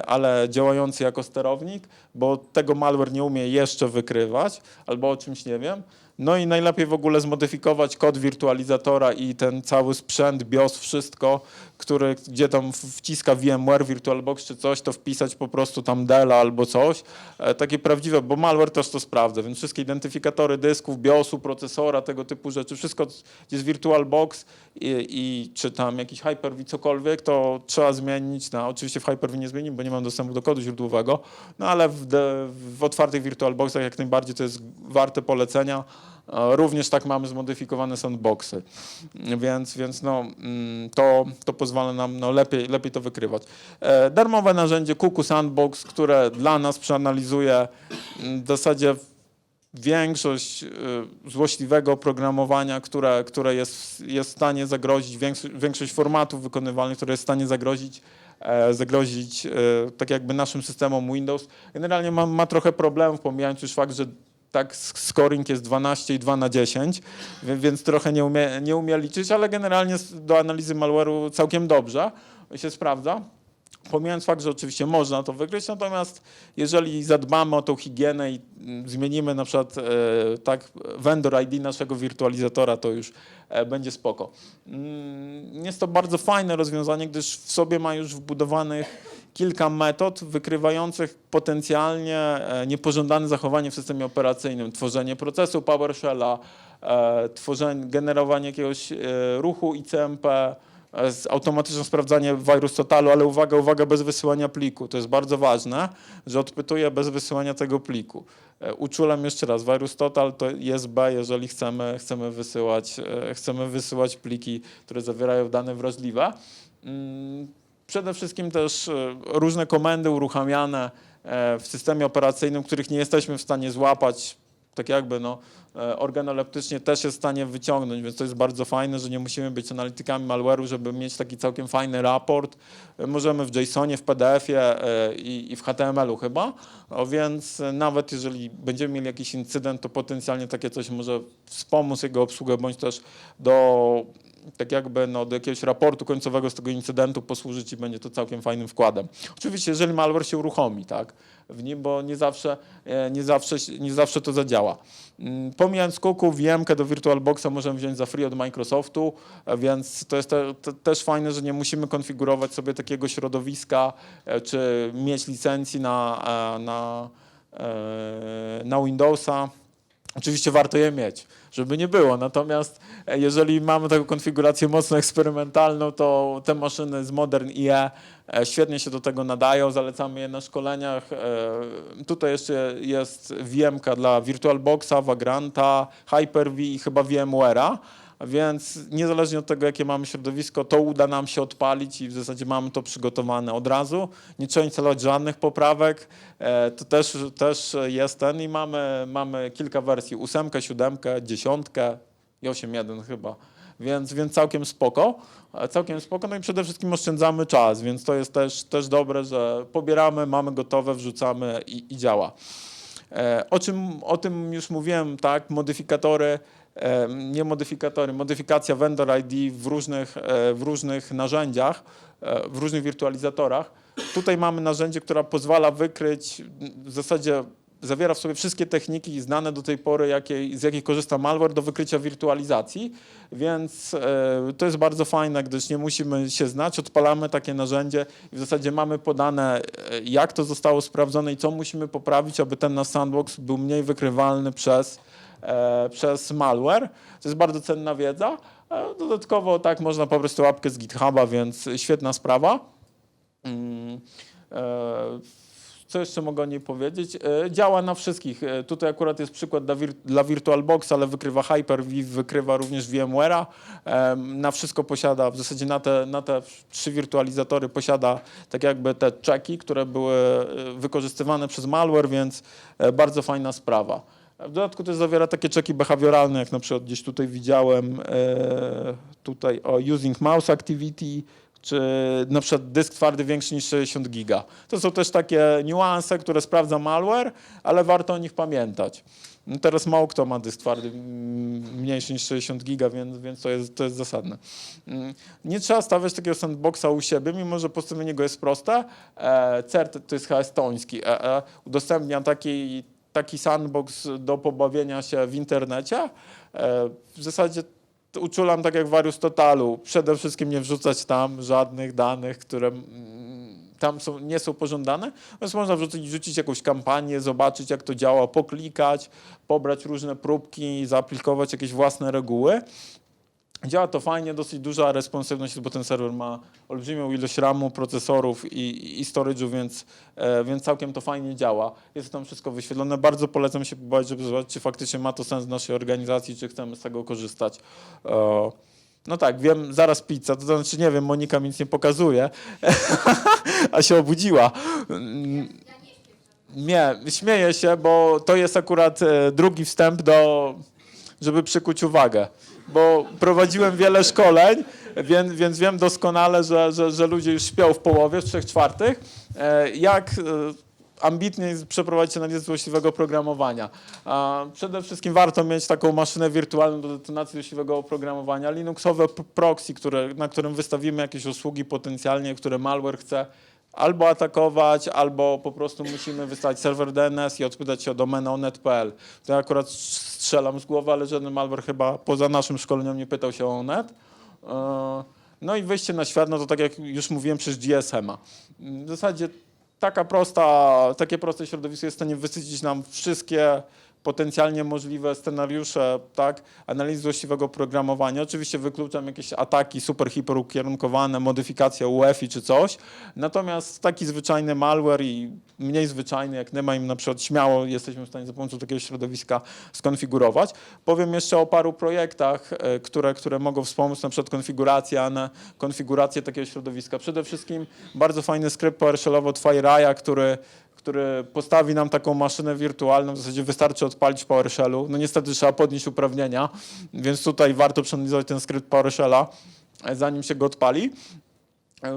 ale działający jako sterownik, bo tego malware nie umie jeszcze wykrywać, albo o czymś nie wiem. No i najlepiej w ogóle zmodyfikować kod wirtualizatora i ten cały sprzęt, BIOS, wszystko, gdzie tam wciska VMware, VirtualBox czy coś, to wpisać po prostu tam Della albo coś. Takie prawdziwe, bo malware też to sprawdza, więc wszystkie identyfikatory dysków, BIOSu, procesora, tego typu rzeczy, wszystko gdzie jest VirtualBox i czy tam jakiś Hyper-V cokolwiek, to trzeba zmienić na, oczywiście w Hyper-V nie zmienimy, bo nie mam dostępu do kodu źródłowego, no ale w otwartych VirtualBoxach jak najbardziej to jest warte polecenia. Również tak mamy zmodyfikowane sandboxy, więc no, to pozwala nam no, lepiej to wykrywać. Darmowe narzędzie Kuku Sandbox, które dla nas przeanalizuje w zasadzie większość złośliwego oprogramowania, które jest w stanie zagrozić, większość formatów wykonywalnych, które jest w stanie zagrozić tak jakby naszym systemom Windows. Generalnie ma trochę problemów, pomijając już fakt, że tak scoring jest 12 i 2 na 10, więc trochę nie umie liczyć, ale generalnie do analizy malware'u całkiem dobrze się sprawdza. Pomijając fakt, że oczywiście można to wykryć, natomiast jeżeli zadbamy o tą higienę i zmienimy na przykład tak vendor ID naszego wirtualizatora, to już będzie spoko. Jest to bardzo fajne rozwiązanie, gdyż w sobie ma już wbudowanych kilka metod wykrywających potencjalnie niepożądane zachowanie w systemie operacyjnym. Tworzenie procesu PowerShella, generowanie jakiegoś ruchu ICMP, automatyczne sprawdzanie wirus totalu, ale uwaga, bez wysyłania pliku. To jest bardzo ważne, że odpytuje bez wysyłania tego pliku. Uczulam jeszcze raz, wirus total to jest B, jeżeli chcemy wysyłać pliki, które zawierają dane wrażliwe. Przede wszystkim też różne komendy uruchamiane w systemie operacyjnym, których nie jesteśmy w stanie złapać, tak jakby no, organoleptycznie też jest w stanie wyciągnąć, więc to jest bardzo fajne, że nie musimy być analitykami malware'u, żeby mieć taki całkiem fajny raport. Możemy w JSONie, w PDF-ie i w HTML-u chyba, więc nawet jeżeli będziemy mieli jakiś incydent, to potencjalnie takie coś może wspomóc jego obsługę, bądź też tak jakby do jakiegoś raportu końcowego z tego incydentu posłużyć i będzie to całkiem fajnym wkładem. Oczywiście, jeżeli malware się uruchomi, tak, w nim, bo nie zawsze to zadziała. Pomijając Kuku, VM-kę do VirtualBoxa możemy wziąć za free od Microsoftu, więc to jest też fajne, że nie musimy konfigurować sobie takiego środowiska, czy mieć licencji na Windowsa. Oczywiście warto je mieć, żeby nie było, natomiast jeżeli mamy taką konfigurację mocno eksperymentalną, to te maszyny z Modern IE świetnie się do tego nadają, zalecamy je na szkoleniach. Tutaj jeszcze jest VM-ka dla VirtualBoxa, Vagranta, Hyper-V i chyba VMware'a. Więc niezależnie od tego, jakie mamy środowisko, to uda nam się odpalić i w zasadzie mamy to przygotowane od razu. Nie trzeba instalować żadnych poprawek. To też jest ten i mamy kilka wersji, 8, 7, 10 i 8.1 chyba. Więc całkiem spoko. No i przede wszystkim oszczędzamy czas, więc to jest też dobre, że pobieramy, mamy gotowe, wrzucamy i działa. O tym już mówiłem, tak, modyfikacja vendor ID w różnych narzędziach, w różnych wirtualizatorach. Tutaj mamy narzędzie, które pozwala wykryć, w zasadzie zawiera w sobie wszystkie techniki znane do tej pory, z jakich korzysta malware do wykrycia wirtualizacji, więc to jest bardzo fajne, gdyż nie musimy się znać, odpalamy takie narzędzie i w zasadzie mamy podane, jak to zostało sprawdzone i co musimy poprawić, aby ten nasz sandbox był mniej wykrywalny przez malware. To jest bardzo cenna wiedza. Dodatkowo tak można po prostu łapkę z GitHuba, więc świetna sprawa. Co jeszcze mogę o niej powiedzieć? Działa na wszystkich. Tutaj akurat jest przykład dla VirtualBoxa, ale wykrywa Hyper-V, wykrywa również VMware'a. Na wszystko posiada, w zasadzie na te 3 wirtualizatory posiada tak jakby te czeki, które były wykorzystywane przez malware, więc bardzo fajna sprawa. W dodatku też zawiera takie czeki behawioralne, jak na przykład gdzieś tutaj widziałem, using mouse activity, czy na przykład dysk twardy większy niż 60 giga. To są też takie niuanse, które sprawdza malware, ale warto o nich pamiętać. No teraz mało kto ma dysk twardy mniejszy niż 60 giga, więc to jest zasadne. Nie trzeba stawiać takiego sandboxa u siebie, mimo że postawienie go jest proste. CERT to jest chyba estoński. Udostępnia taki sandbox do pobawienia się w internecie. W zasadzie uczulam tak jak w Various Totalu. Przede wszystkim nie wrzucać tam żadnych danych, które tam nie są pożądane, więc można wrzucić jakąś kampanię, zobaczyć jak to działa, poklikać, pobrać różne próbki, zaaplikować jakieś własne reguły. Działa to fajnie, dosyć duża responsywność, bo ten serwer ma olbrzymią ilość RAMu, procesorów i storage'u, więc całkiem to fajnie działa. Jest tam wszystko wyświetlone. Bardzo polecam się pobawić, żeby zobaczyć, czy faktycznie ma to sens w naszej organizacji, czy chcemy z tego korzystać. No tak, wiem, zaraz pizza, to znaczy nie wiem, Monika mi nic nie pokazuje, a się obudziła. Nie, śmieję się, bo to jest akurat drugi wstęp żeby przykuć uwagę. Bo prowadziłem wiele szkoleń, więc wiem doskonale, że ludzie już śpią w połowie, w 3/4. Jak ambitnie przeprowadzić analizę złośliwego programowania. Przede wszystkim warto mieć taką maszynę wirtualną do detonacji złośliwego oprogramowania. Linuxowe proxy, na którym wystawimy jakieś usługi potencjalnie, które malware chce albo atakować, albo po prostu musimy wystawić serwer DNS i odpytać się o domenę onet.pl. To ja akurat strzelam z głowy, ale żaden malware chyba poza naszym szkoleniem nie pytał się o onet. No i wyjście na świat, no to tak jak już mówiłem, przez GSM-a. W zasadzie takie proste środowisko jest w stanie wysycić nam wszystkie potencjalnie możliwe scenariusze, tak, analizy złośliwego oprogramowania. Oczywiście wykluczam jakieś ataki super hiperukierunkowane, modyfikacja UEFI czy coś. Natomiast taki zwyczajny malware i mniej zwyczajny jak NEMA im na przykład śmiało jesteśmy w stanie za pomocą takiego środowiska skonfigurować. Powiem jeszcze o paru projektach, które mogą wspomóc na przykład konfigurację takiego środowiska. Przede wszystkim bardzo fajny skrypt PowerShellowy od FireEye'a, który postawi nam taką maszynę wirtualną, w zasadzie wystarczy odpalić PowerShellu. No niestety trzeba podnieść uprawnienia, więc tutaj warto przeanalizować ten skrypt PowerShella, zanim się go odpali.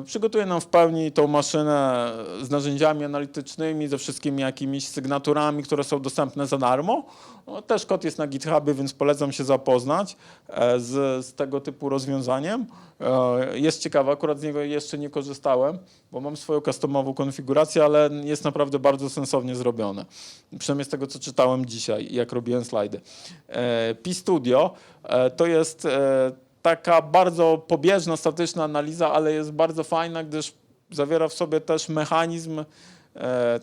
Przygotuje nam w pełni tą maszynę z narzędziami analitycznymi, ze wszystkimi jakimiś sygnaturami, które są dostępne za darmo. Też kod jest na GitHubie, więc polecam się zapoznać z tego typu rozwiązaniem. Jest ciekawe, akurat z niego jeszcze nie korzystałem, bo mam swoją customową konfigurację, ale jest naprawdę bardzo sensownie zrobione. Przynajmniej z tego, co czytałem dzisiaj, jak robiłem slajdy. PStudio to jest taka bardzo pobieżna, statyczna analiza, ale jest bardzo fajna, gdyż zawiera w sobie też mechanizm,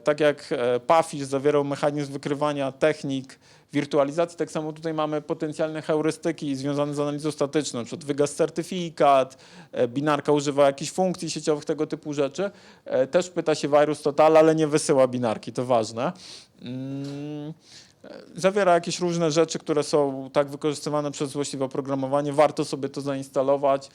tak jak Pafish zawierał mechanizm wykrywania technik wirtualizacji, tak samo tutaj mamy potencjalne heurystyki związane z analizą statyczną, np. wygas certyfikat, binarka używa jakichś funkcji sieciowych, tego typu rzeczy. Też pyta się Various Total, ale nie wysyła binarki, to ważne. Zawiera jakieś różne rzeczy, które są tak wykorzystywane przez złośliwe oprogramowanie. Warto sobie to zainstalować.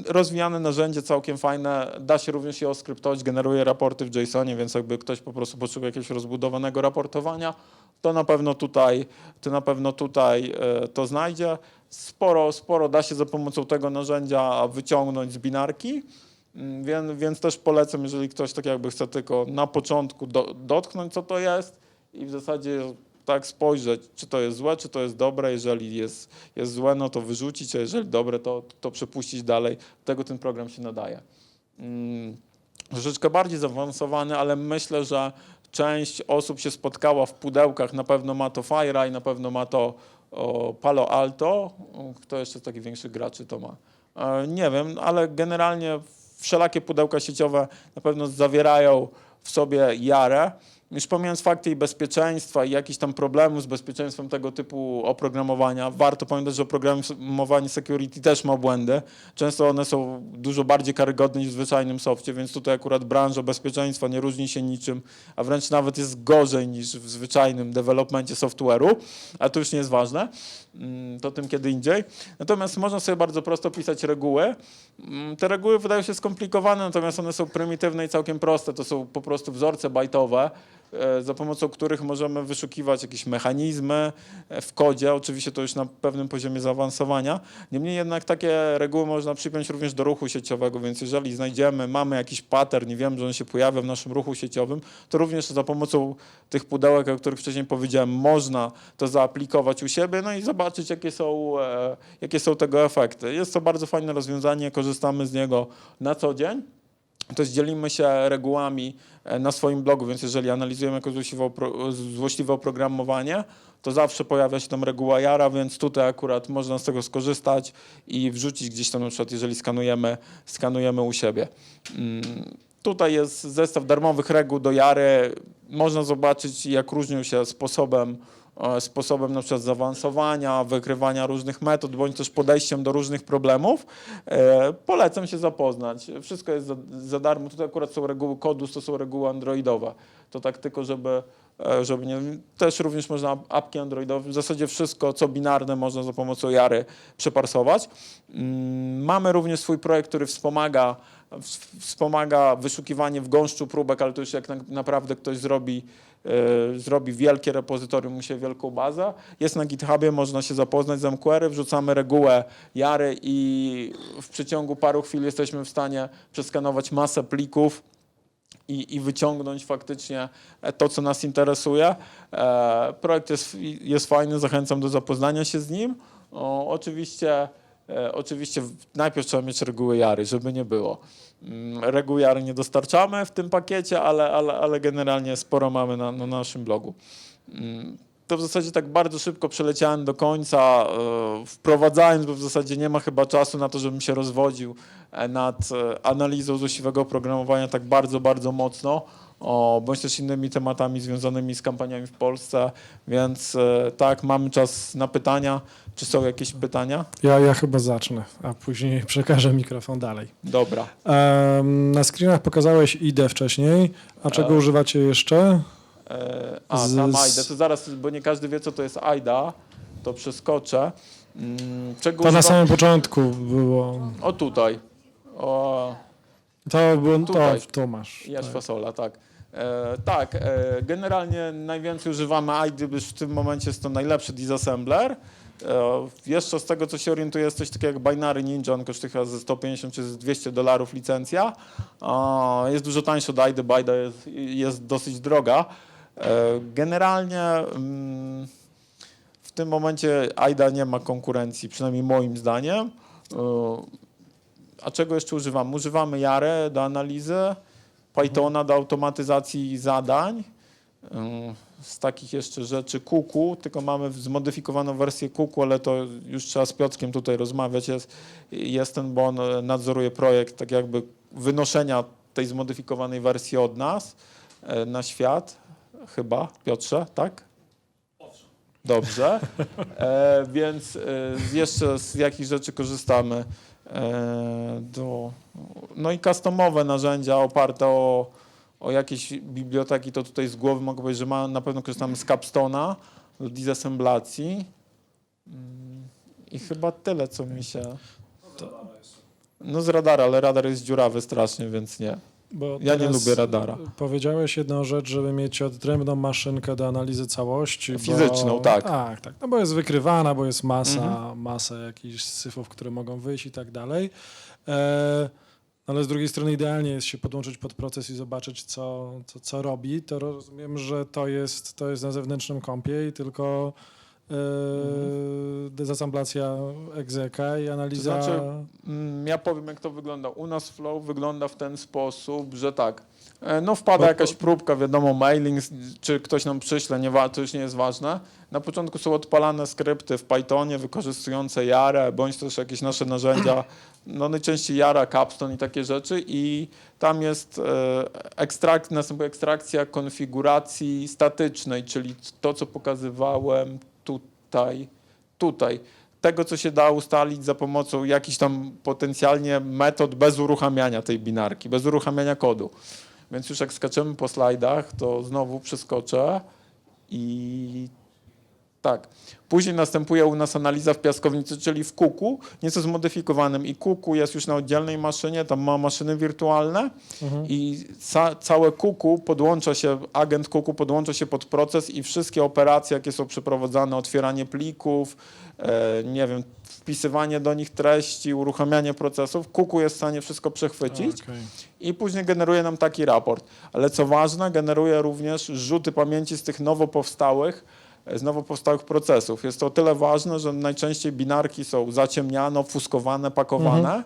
Rozwijane narzędzie, całkiem fajne. Da się również je oskryptować, generuje raporty w JSONie, więc jakby ktoś po prostu potrzebuje jakiegoś rozbudowanego raportowania, to na pewno tutaj to znajdzie. Sporo da się za pomocą tego narzędzia wyciągnąć z binarki. Więc też polecam, jeżeli ktoś tak jakby chce tylko na początku dotknąć, co to jest, i w zasadzie tak spojrzeć, czy to jest złe, czy to jest dobre. Jeżeli jest złe, no to wyrzucić, a jeżeli dobre, to przepuścić dalej. Do tego ten program się nadaje. Troszeczkę bardziej zaawansowany, ale myślę, że część osób się spotkała w pudełkach. Na pewno ma to FireEye, na pewno ma to Palo Alto. Kto jeszcze z takich większych graczy to ma? Nie wiem, ale generalnie wszelakie pudełka sieciowe na pewno zawierają w sobie Jarę. Już pomijając fakty i bezpieczeństwa i jakichś tam problemów z bezpieczeństwem tego typu oprogramowania, warto pamiętać, że oprogramowanie security też ma błędy. Często one są dużo bardziej karygodne niż w zwyczajnym softie, więc tutaj akurat branża bezpieczeństwa nie różni się niczym, a wręcz nawet jest gorzej niż w zwyczajnym developmencie software'u, a to już nie jest ważne, to tym kiedy indziej. Natomiast można sobie bardzo prosto pisać reguły. Te reguły wydają się skomplikowane, natomiast one są prymitywne i całkiem proste. To są po prostu wzorce bajtowe. za pomocą których możemy wyszukiwać jakieś mechanizmy w kodzie. Oczywiście to już na pewnym poziomie zaawansowania. Niemniej jednak takie reguły można przypiąć również do ruchu sieciowego, więc jeżeli mamy jakiś pattern i wiemy, że on się pojawia w naszym ruchu sieciowym, to również za pomocą tych pudełek, o których wcześniej powiedziałem, można to zaaplikować u siebie, no i zobaczyć, jakie są tego efekty. Jest to bardzo fajne rozwiązanie, korzystamy z niego na co dzień. Też dzielimy się regułami na swoim blogu, więc jeżeli analizujemy jakieś złośliwe oprogramowanie, to zawsze pojawia się tam reguła Jara, więc tutaj akurat można z tego skorzystać i wrzucić gdzieś tam, na przykład jeżeli skanujemy u siebie. Tutaj jest zestaw darmowych reguł do Jary. Można zobaczyć, jak różnią się sposobem na przykład zaawansowania, wykrywania różnych metod, bądź też podejściem do różnych problemów. Polecam się zapoznać. Wszystko jest za darmo. Tutaj akurat są reguły kodu, to są reguły androidowe. To tak tylko, żeby nie... Też również można apki androidowe. W zasadzie wszystko, co binarne, można za pomocą Jary przeparsować. Mamy również swój projekt, który wspomaga wyszukiwanie w gąszczu próbek, ale to już jak naprawdę ktoś zrobi wielkie repozytorium, u siebie wielką bazę. Jest na GitHubie, można się zapoznać z MQR-y, wrzucamy regułę Jary i w przeciągu paru chwil jesteśmy w stanie przeskanować masę plików i wyciągnąć faktycznie to, co nas interesuje. Projekt jest fajny, zachęcam do zapoznania się z nim. Oczywiście najpierw trzeba mieć reguły Jary, żeby nie było. Reguł Jary nie dostarczamy w tym pakiecie, ale generalnie sporo mamy na naszym blogu. To w zasadzie tak bardzo szybko przeleciałem do końca, wprowadzając, bo w zasadzie nie ma chyba czasu na to, żebym się rozwodził nad analizą złośliwego oprogramowania tak bardzo, bardzo mocno, bądź też innymi tematami związanymi z kampaniami w Polsce, więc tak, mamy czas na pytania. Czy są jakieś pytania? Ja chyba zacznę, a później przekażę mikrofon dalej. Dobra. Na screenach pokazałeś IDE wcześniej, a czego używacie jeszcze? Tam AIDA, to zaraz, bo nie każdy wie, co to jest AIDA, to przeskoczę. To na samym początku było. O tutaj. To było tutaj. To masz. Jacz fasola, tak. Generalnie najwięcej używamy AIDA, gdyż w tym momencie jest to najlepszy disassembler. Jeszcze z tego, co się orientuję, jest coś takiego jak Binary Ninja, on kosztuje chyba ze 150 czy $200 licencja. Jest dużo tańszy od AIDA, bo AIDA jest dosyć droga. Generalnie w tym momencie AIDA nie ma konkurencji, przynajmniej moim zdaniem. A czego jeszcze używamy? Używamy Jarę do analizy, Pythona do automatyzacji zadań. Z takich jeszcze rzeczy Kuku, tylko mamy zmodyfikowaną wersję Kuku, ale to już trzeba z Piotrkiem tutaj rozmawiać. Jest ten, bo on nadzoruje projekt tak jakby wynoszenia tej zmodyfikowanej wersji od nas na świat. Chyba, Piotrze, tak? Dobrze. Więc jeszcze z jakich rzeczy korzystamy? No i customowe narzędzia oparte o jakieś biblioteki, to tutaj z głowy mogę powiedzieć, że na pewno korzystamy z Capstone'a do disassemblacji. I chyba tyle, co mi się... No z radara, ale radar jest dziurawy strasznie, więc nie. Bo ja nie lubię radara. Powiedziałeś jedną rzecz, żeby mieć odrębną maszynkę do analizy całości. Fizyczną, tak. Tak. No bo jest wykrywana, bo jest masa jakichś syfów, które mogą wyjść i tak dalej. Ale z drugiej strony idealnie jest się podłączyć pod proces i zobaczyć, co robi. To rozumiem, że to jest na zewnętrznym kompie i tylko dezassemblacja execa i analiza... To znaczy, ja powiem, jak to wygląda. U nas flow wygląda w ten sposób, że tak, no wpada jakaś próbka, wiadomo, mailing, czy ktoś nam przyśle, to już nie jest ważne. Na początku są odpalane skrypty w Pythonie wykorzystujące Jarę, bądź też jakieś nasze narzędzia, no najczęściej Jara, Capstone i takie rzeczy i tam jest następuje ekstrakcja konfiguracji statycznej, czyli to, co pokazywałem tutaj. Tego, co się da ustalić za pomocą jakichś tam potencjalnie metod bez uruchamiania tej binarki, bez uruchamiania kodu. Więc już jak skaczemy po slajdach, to znowu przeskoczę i Tak. Później następuje u nas analiza w piaskownicy, czyli w Kuku, nieco zmodyfikowanym. I Kuku jest już na oddzielnej maszynie, tam ma maszyny wirtualne i całe Kuku podłącza się, agent Kuku podłącza się pod proces i wszystkie operacje, jakie są przeprowadzane, otwieranie plików, nie wiem, wpisywanie do nich treści, uruchamianie procesów, Kuku jest w stanie wszystko przechwycić. Okej. I później generuje nam taki raport. Ale co ważne, generuje również rzuty pamięci z tych nowo powstałych procesów. Jest to o tyle ważne, że najczęściej binarki są zaciemniane, fuskowane, pakowane,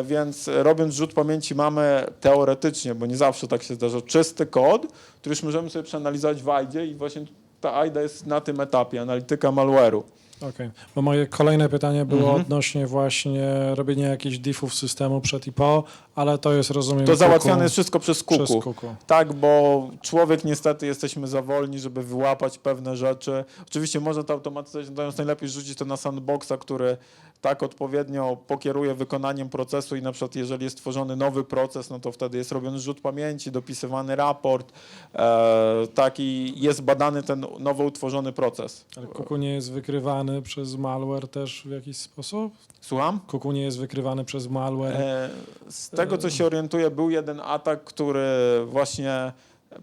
więc robiąc rzut pamięci mamy teoretycznie, bo nie zawsze tak się zdarza, czysty kod, który już możemy sobie przeanalizować w AIDzie i właśnie ta AIDA jest na tym etapie, analityka malware'u. Okej. Bo moje kolejne pytanie było odnośnie właśnie robienia jakichś diffów systemu przed i po, ale to jest, rozumiem, To załatwiane Kuku. jest wszystko przez Kuku. Przez Kuku. Tak, bo człowiek niestety jesteśmy za wolni, żeby wyłapać pewne rzeczy. Oczywiście można to automatyzować, natomiast najlepiej rzucić to na sandboxa, który tak odpowiednio pokieruje wykonaniem procesu i na przykład jeżeli jest tworzony nowy proces, no to wtedy jest robiony rzut pamięci, dopisywany raport, taki jest badany ten nowo utworzony proces. Ale Kuku nie jest wykrywany przez malware też w jakiś sposób? Słucham? Kuku nie jest wykrywany przez malware? Z tego, co się orientuję, był jeden atak, który właśnie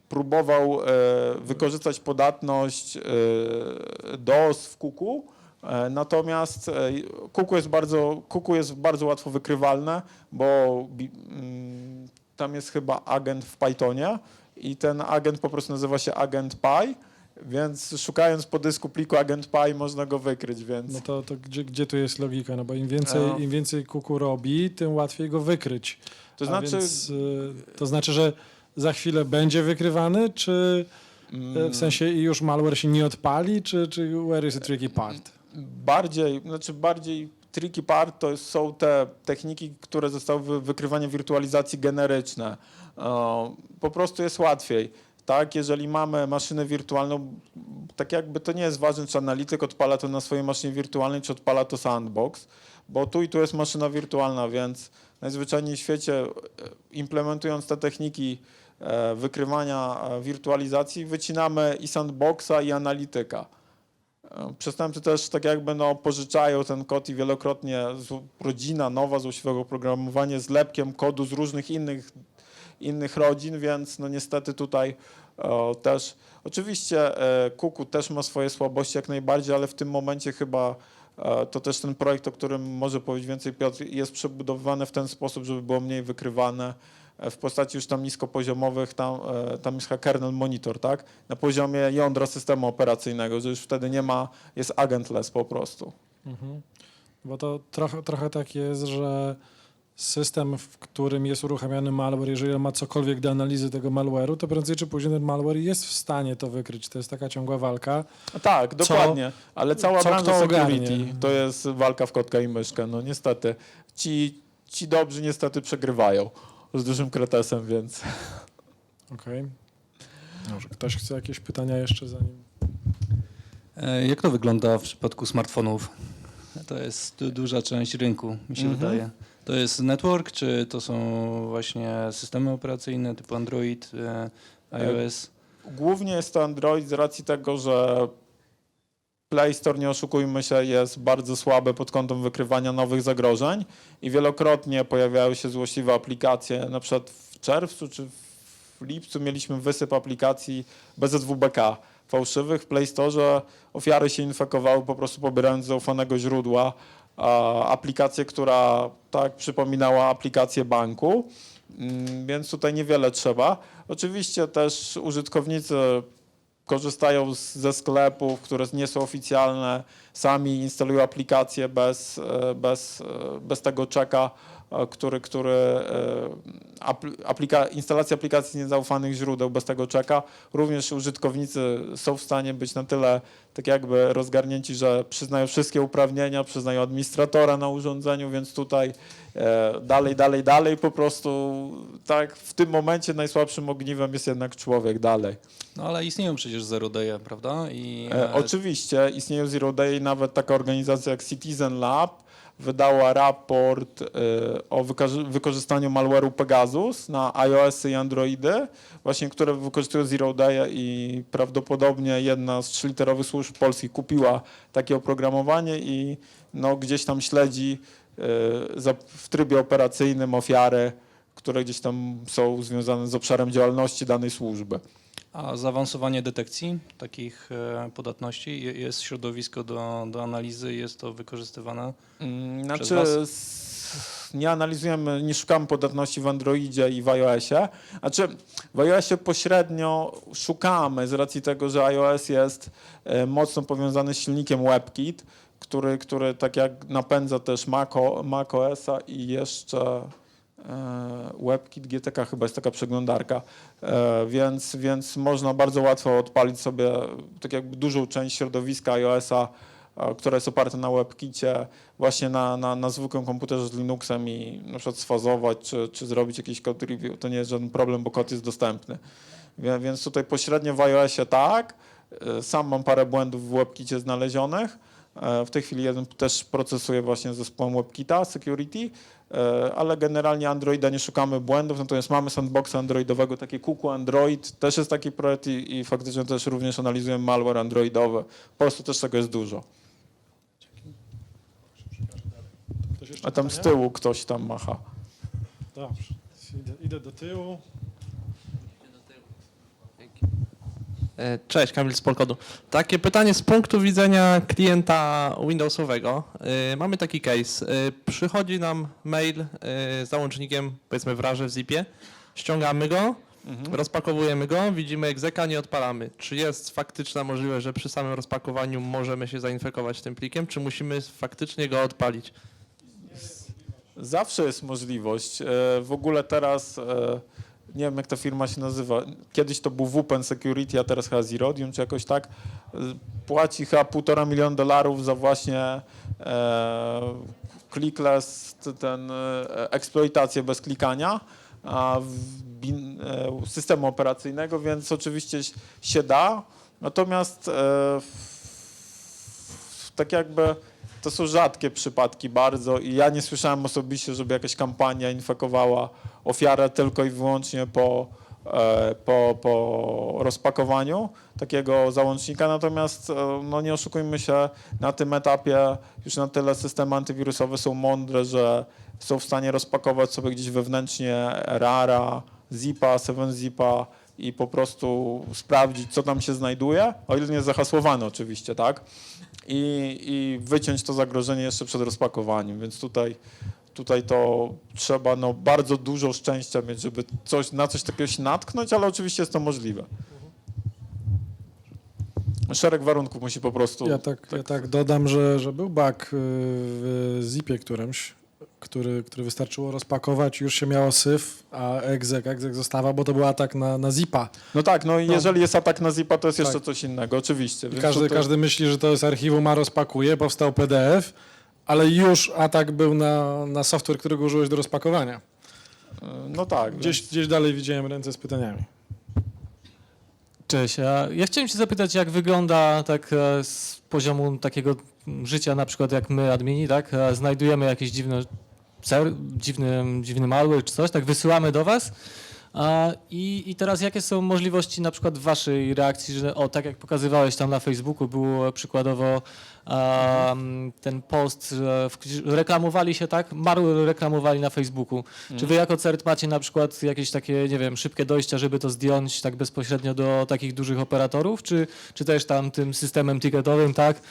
próbował wykorzystać podatność DOS w Kuku, natomiast Kuku jest bardzo łatwo wykrywalne, bo tam jest chyba agent w Pythonie i ten agent po prostu nazywa się agent Py, więc szukając po dysku pliku agent Py można go wykryć, więc... No to gdzie tu jest logika? No bo im więcej Kuku robi, tym łatwiej go wykryć. To znaczy... To znaczy, że za chwilę będzie wykrywany, czy w sensie i już malware się nie odpali, czy where is the tricky part? Bardziej tricky part to są te techniki, które zostały wykrywania wirtualizacji generyczne. Po prostu jest łatwiej. Tak, jeżeli mamy maszynę wirtualną, tak jakby to nie jest ważne, czy analityk odpala to na swojej maszynie wirtualnej, czy odpala to sandbox, bo tu i tu jest maszyna wirtualna, więc najzwyczajniej w świecie implementując te techniki wykrywania wirtualizacji, wycinamy i sandboxa, i analityka. Przestępcy też tak jakby pożyczają ten kod i wielokrotnie rodzina nowa złośliwego oprogramowania z lepkiem kodu z różnych innych rodzin, więc no niestety tutaj też, oczywiście Kuku też ma swoje słabości jak najbardziej, ale w tym momencie chyba to też ten projekt, o którym może powiedzieć więcej Piotr, jest przebudowywany w ten sposób, żeby było mniej wykrywane w postaci już tam niskopoziomowych, tam jest kernel monitor, tak? Na poziomie jądra systemu operacyjnego, że już wtedy nie ma, jest agentless po prostu. Bo to trochę tak jest, że system, w którym jest uruchamiany malware, jeżeli on ma cokolwiek do analizy tego malware'u, to prędzej czy później ten malware jest w stanie to wykryć. To jest taka ciągła walka. Tak, dokładnie, ale cała branża kto security ogarnie? to jest walka w kotka i myszkę. No niestety, ci dobrzy niestety przegrywają z dużym kretesem, więc... Okej. Może ktoś chce jakieś pytania jeszcze zanim... Jak to wygląda w przypadku smartfonów? To jest duża część rynku, mi się wydaje. To jest network, czy to są właśnie systemy operacyjne typu Android, iOS? Głównie jest to Android z racji tego, że Play Store, nie oszukujmy się, jest bardzo słaby pod kątem wykrywania nowych zagrożeń i wielokrotnie pojawiały się złośliwe aplikacje. Na przykład w czerwcu czy w lipcu mieliśmy wysyp aplikacji BZWBK fałszywych w Play Store. Ofiary się infekowały po prostu pobierając z zaufanego źródła aplikację, która tak przypominała aplikację banku, więc tutaj niewiele trzeba. Oczywiście też użytkownicy korzystają ze sklepów, które nie są oficjalne, sami instalują aplikacje bez tego czeka, instalacja aplikacji z niezaufanych źródeł bez tego czeka. Również użytkownicy są w stanie być na tyle tak jakby rozgarnięci, że przyznają wszystkie uprawnienia, przyznają administratora na urządzeniu, więc tutaj dalej po prostu tak w tym momencie najsłabszym ogniwem jest jednak człowiek dalej. No ale istnieją przecież zero day'e, prawda? Oczywiście istnieją zero day, nawet taka organizacja jak Citizen Lab wydała raport o wykorzystaniu malware'u Pegasus na iOS-y i Androidy, właśnie które wykorzystują Zero Day i prawdopodobnie jedna z 3-literowych służb polskich kupiła takie oprogramowanie i no, gdzieś tam śledzi w trybie operacyjnym ofiary, które gdzieś tam są związane z obszarem działalności danej służby. A zaawansowanie detekcji takich podatności, jest środowisko do analizy, jest to wykorzystywane? Znaczy, was? nie analizujemy, nie szukamy podatności w Androidzie i w iOSie. Znaczy, w iOSie pośrednio szukamy z racji tego, że iOS jest mocno powiązany z silnikiem WebKit, który tak jak napędza też macOSa i jeszcze WebKit GTK chyba jest taka przeglądarka, więc można bardzo łatwo odpalić sobie tak jakby dużą część środowiska iOSa, która jest oparta na WebKicie, właśnie na zwykłym komputerze z Linuxem i na przykład sfazować, czy zrobić jakiś code review. To nie jest żaden problem, bo kod jest dostępny. Więc tutaj pośrednio w iOSie tak. Sam mam parę błędów w WebKicie znalezionych. W tej chwili jeden też procesuję właśnie z zespołem WebKita Security, ale generalnie Androida nie szukamy błędów, natomiast mamy sandboxa androidowego, takie Kuku Android, też jest taki projekt i faktycznie też również analizujemy malware androidowy. Po prostu też tego jest dużo. Ktoś jeszcze A tam z pytania? tyłu ktoś tam macha. Dobrze, idę do tyłu. Cześć, Kamil z Polkodu. Takie pytanie z punktu widzenia klienta Windowsowego. Mamy taki case. Przychodzi nam mail z załącznikiem, powiedzmy w RARze w zipie, ściągamy go, rozpakowujemy go, widzimy egzeka, nie odpalamy. Czy jest faktyczna możliwość, że przy samym rozpakowaniu możemy się zainfekować tym plikiem, czy musimy faktycznie go odpalić? Zawsze jest możliwość. W ogóle teraz, nie wiem jak ta firma się nazywa, kiedyś to był WPN Security, a teraz chyba Zerodium czy jakoś tak, płaci chyba $1,5 miliona za właśnie clickless, eksploitację bez klikania systemu operacyjnego, więc oczywiście się da. Natomiast tak jakby to są rzadkie przypadki bardzo i ja nie słyszałem osobiście, żeby jakaś kampania infekowała ofiarę tylko i wyłącznie po rozpakowaniu takiego załącznika, natomiast no nie oszukujmy się, na tym etapie już na tyle systemy antywirusowe są mądre, że są w stanie rozpakować sobie gdzieś wewnętrznie RARa, zipa, 7zipa i po prostu sprawdzić, co tam się znajduje, o ile nie jest zahasłowane oczywiście, tak? I wyciąć to zagrożenie jeszcze przed rozpakowaniem, więc tutaj to trzeba no, bardzo dużo szczęścia mieć, żeby na coś takiego się natknąć, ale oczywiście jest to możliwe. Szereg warunków musi po prostu... Ja tak dodam, że był bug w zipie którymś, który wystarczyło rozpakować, już się miało syf, a exec zostawał, bo to był atak na zipa. No tak, no i jeżeli jest atak na zipa, to jest jeszcze Tak. coś innego, oczywiście. I Więc każdy myśli, że to jest archiwum, a rozpakuje, powstał PDF, ale już atak był na software, którego użyłeś do rozpakowania. No tak. Gdzieś dalej widziałem ręce z pytaniami. Cześć, ja chciałem się zapytać, jak wygląda tak z poziomu takiego życia, na przykład jak my, admini, tak, znajdujemy jakieś dziwny malware czy coś, tak wysyłamy do was i teraz jakie są możliwości na przykład waszej reakcji, że tak jak pokazywałeś tam na Facebooku, było przykładowo ten post, że reklamowali się, tak, malware reklamowali na Facebooku. Czy wy jako CERT macie na przykład jakieś takie, nie wiem, szybkie dojścia, żeby to zdjąć tak bezpośrednio do takich dużych operatorów, czy też tam tym systemem ticketowym, tak,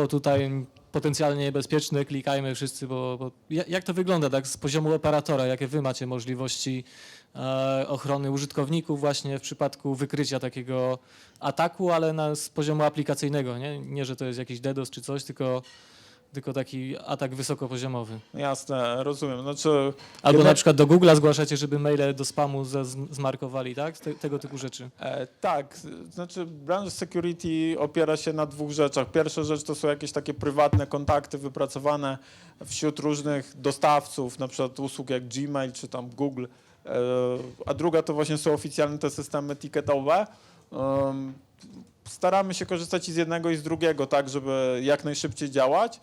tutaj potencjalnie niebezpieczne, klikajmy wszyscy, bo jak to wygląda tak z poziomu operatora, jakie wy macie możliwości ochrony użytkowników właśnie w przypadku wykrycia takiego ataku, ale z poziomu aplikacyjnego, nie, że to jest jakiś DDoS czy coś, tylko taki atak wysokopoziomowy. Jasne, rozumiem. Znaczy, Albo na przykład do Google'a zgłaszacie, żeby maile do spamu zmarkowali, tak? Tego typu rzeczy. Tak, znaczy branża security opiera się na dwóch rzeczach. Pierwsza rzecz to są jakieś takie prywatne kontakty wypracowane wśród różnych dostawców, na przykład usług jak Gmail czy tam Google, a druga to właśnie są oficjalne te systemy ticketowe. Staramy się korzystać i z jednego i z drugiego, tak, żeby jak najszybciej działać.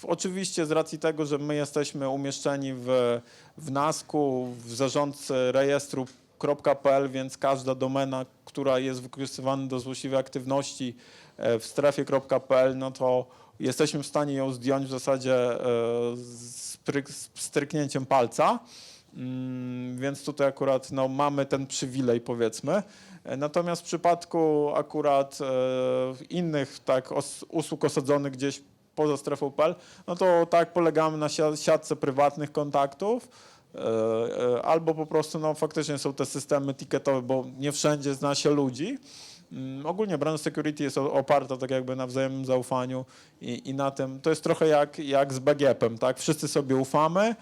oczywiście z racji tego, że my jesteśmy umieszczeni w NASK-u, w zarządcy rejestru .pl, więc każda domena, która jest wykorzystywana do złośliwej aktywności w strefie.pl, no to jesteśmy w stanie ją zdjąć w zasadzie z stryknięciem palca. Więc tutaj akurat no, mamy ten przywilej, powiedzmy. Natomiast w przypadku akurat innych tak, usług osadzonych gdzieś poza strefą.pl, no to tak polegamy na siatce prywatnych kontaktów, albo po prostu no, faktycznie są te systemy ticketowe, bo nie wszędzie zna się ludzi. Ogólnie branża security jest oparta tak jakby na wzajemnym zaufaniu i na tym, to jest trochę jak z BGP-em, tak? Wszyscy sobie ufamy,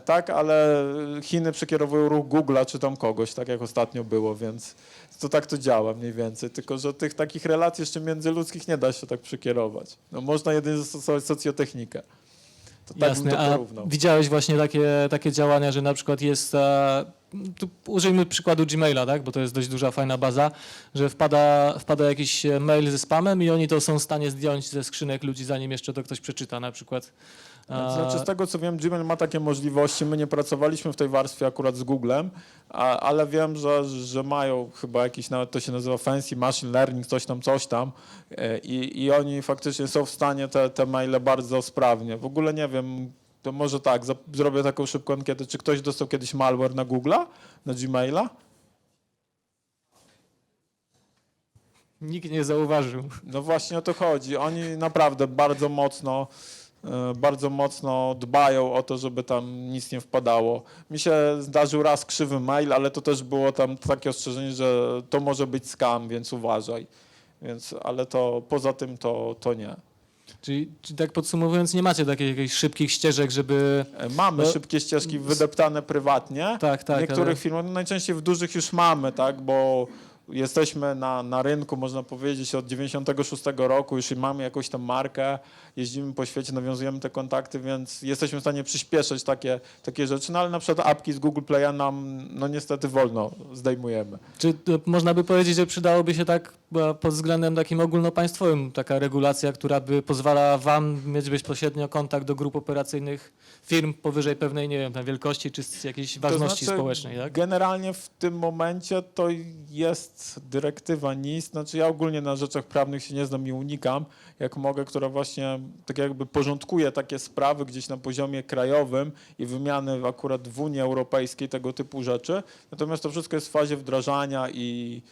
tak, ale Chiny przekierowują ruch Google'a czy tam kogoś, tak jak ostatnio było, więc to tak to działa mniej więcej, tylko że tych takich relacji jeszcze międzyludzkich nie da się tak przekierować. No, można jedynie zastosować socjotechnikę. To tak bym Jasne, to a porównał. widziałeś właśnie takie działania, że na przykład jest, tu użyjmy przykładu Gmaila, tak? Bo to jest dość duża, fajna baza, że wpada jakiś mail ze spamem i oni to są w stanie zdjąć ze skrzynek ludzi, zanim jeszcze to ktoś przeczyta na przykład. To znaczy, z tego co wiem, Gmail ma takie możliwości. My nie pracowaliśmy w tej warstwie akurat z Googlem, ale wiem, że mają chyba jakiś, nawet to się nazywa fancy machine learning, coś tam i oni faktycznie są w stanie te maile bardzo sprawnie. W ogóle nie wiem, to może tak, zrobię taką szybką ankietę. Czy ktoś dostał kiedyś malware na Google'a, na Gmaila? Nikt nie zauważył. No właśnie o to chodzi. Oni naprawdę bardzo mocno dbają o to, żeby tam nic nie wpadało. Mi się zdarzył raz krzywy mail, ale to też było tam takie ostrzeżenie, że to może być scam, więc uważaj. Ale to poza tym to nie. Czyli tak podsumowując, nie macie takich jakichś szybkich ścieżek, żeby... Mamy No, szybkie ścieżki wydeptane prywatnie. Tak, W niektórych firmach, no najczęściej w dużych już mamy, tak, bo jesteśmy na rynku, można powiedzieć, od 96 roku, już mamy jakąś tam markę, jeździmy po świecie, nawiązujemy te kontakty, więc jesteśmy w stanie przyspieszyć takie rzeczy, no ale na przykład apki z Google Play'a nam, no niestety wolno zdejmujemy. Czy można by powiedzieć, że przydałoby się tak pod względem takim ogólnopaństwowym taka regulacja, która by pozwalała wam mieć bezpośrednio kontakt do grup operacyjnych firm powyżej pewnej, nie wiem, tam wielkości czy z jakiejś ważności społecznej, tak? Generalnie w tym momencie to jest dyrektywa NIS, znaczy ja ogólnie na rzeczach prawnych się nie znam i unikam, jak mogę, która właśnie tak jakby porządkuje takie sprawy gdzieś na poziomie krajowym i wymiany akurat w Unii Europejskiej tego typu rzeczy. Natomiast to wszystko jest w fazie wdrażania i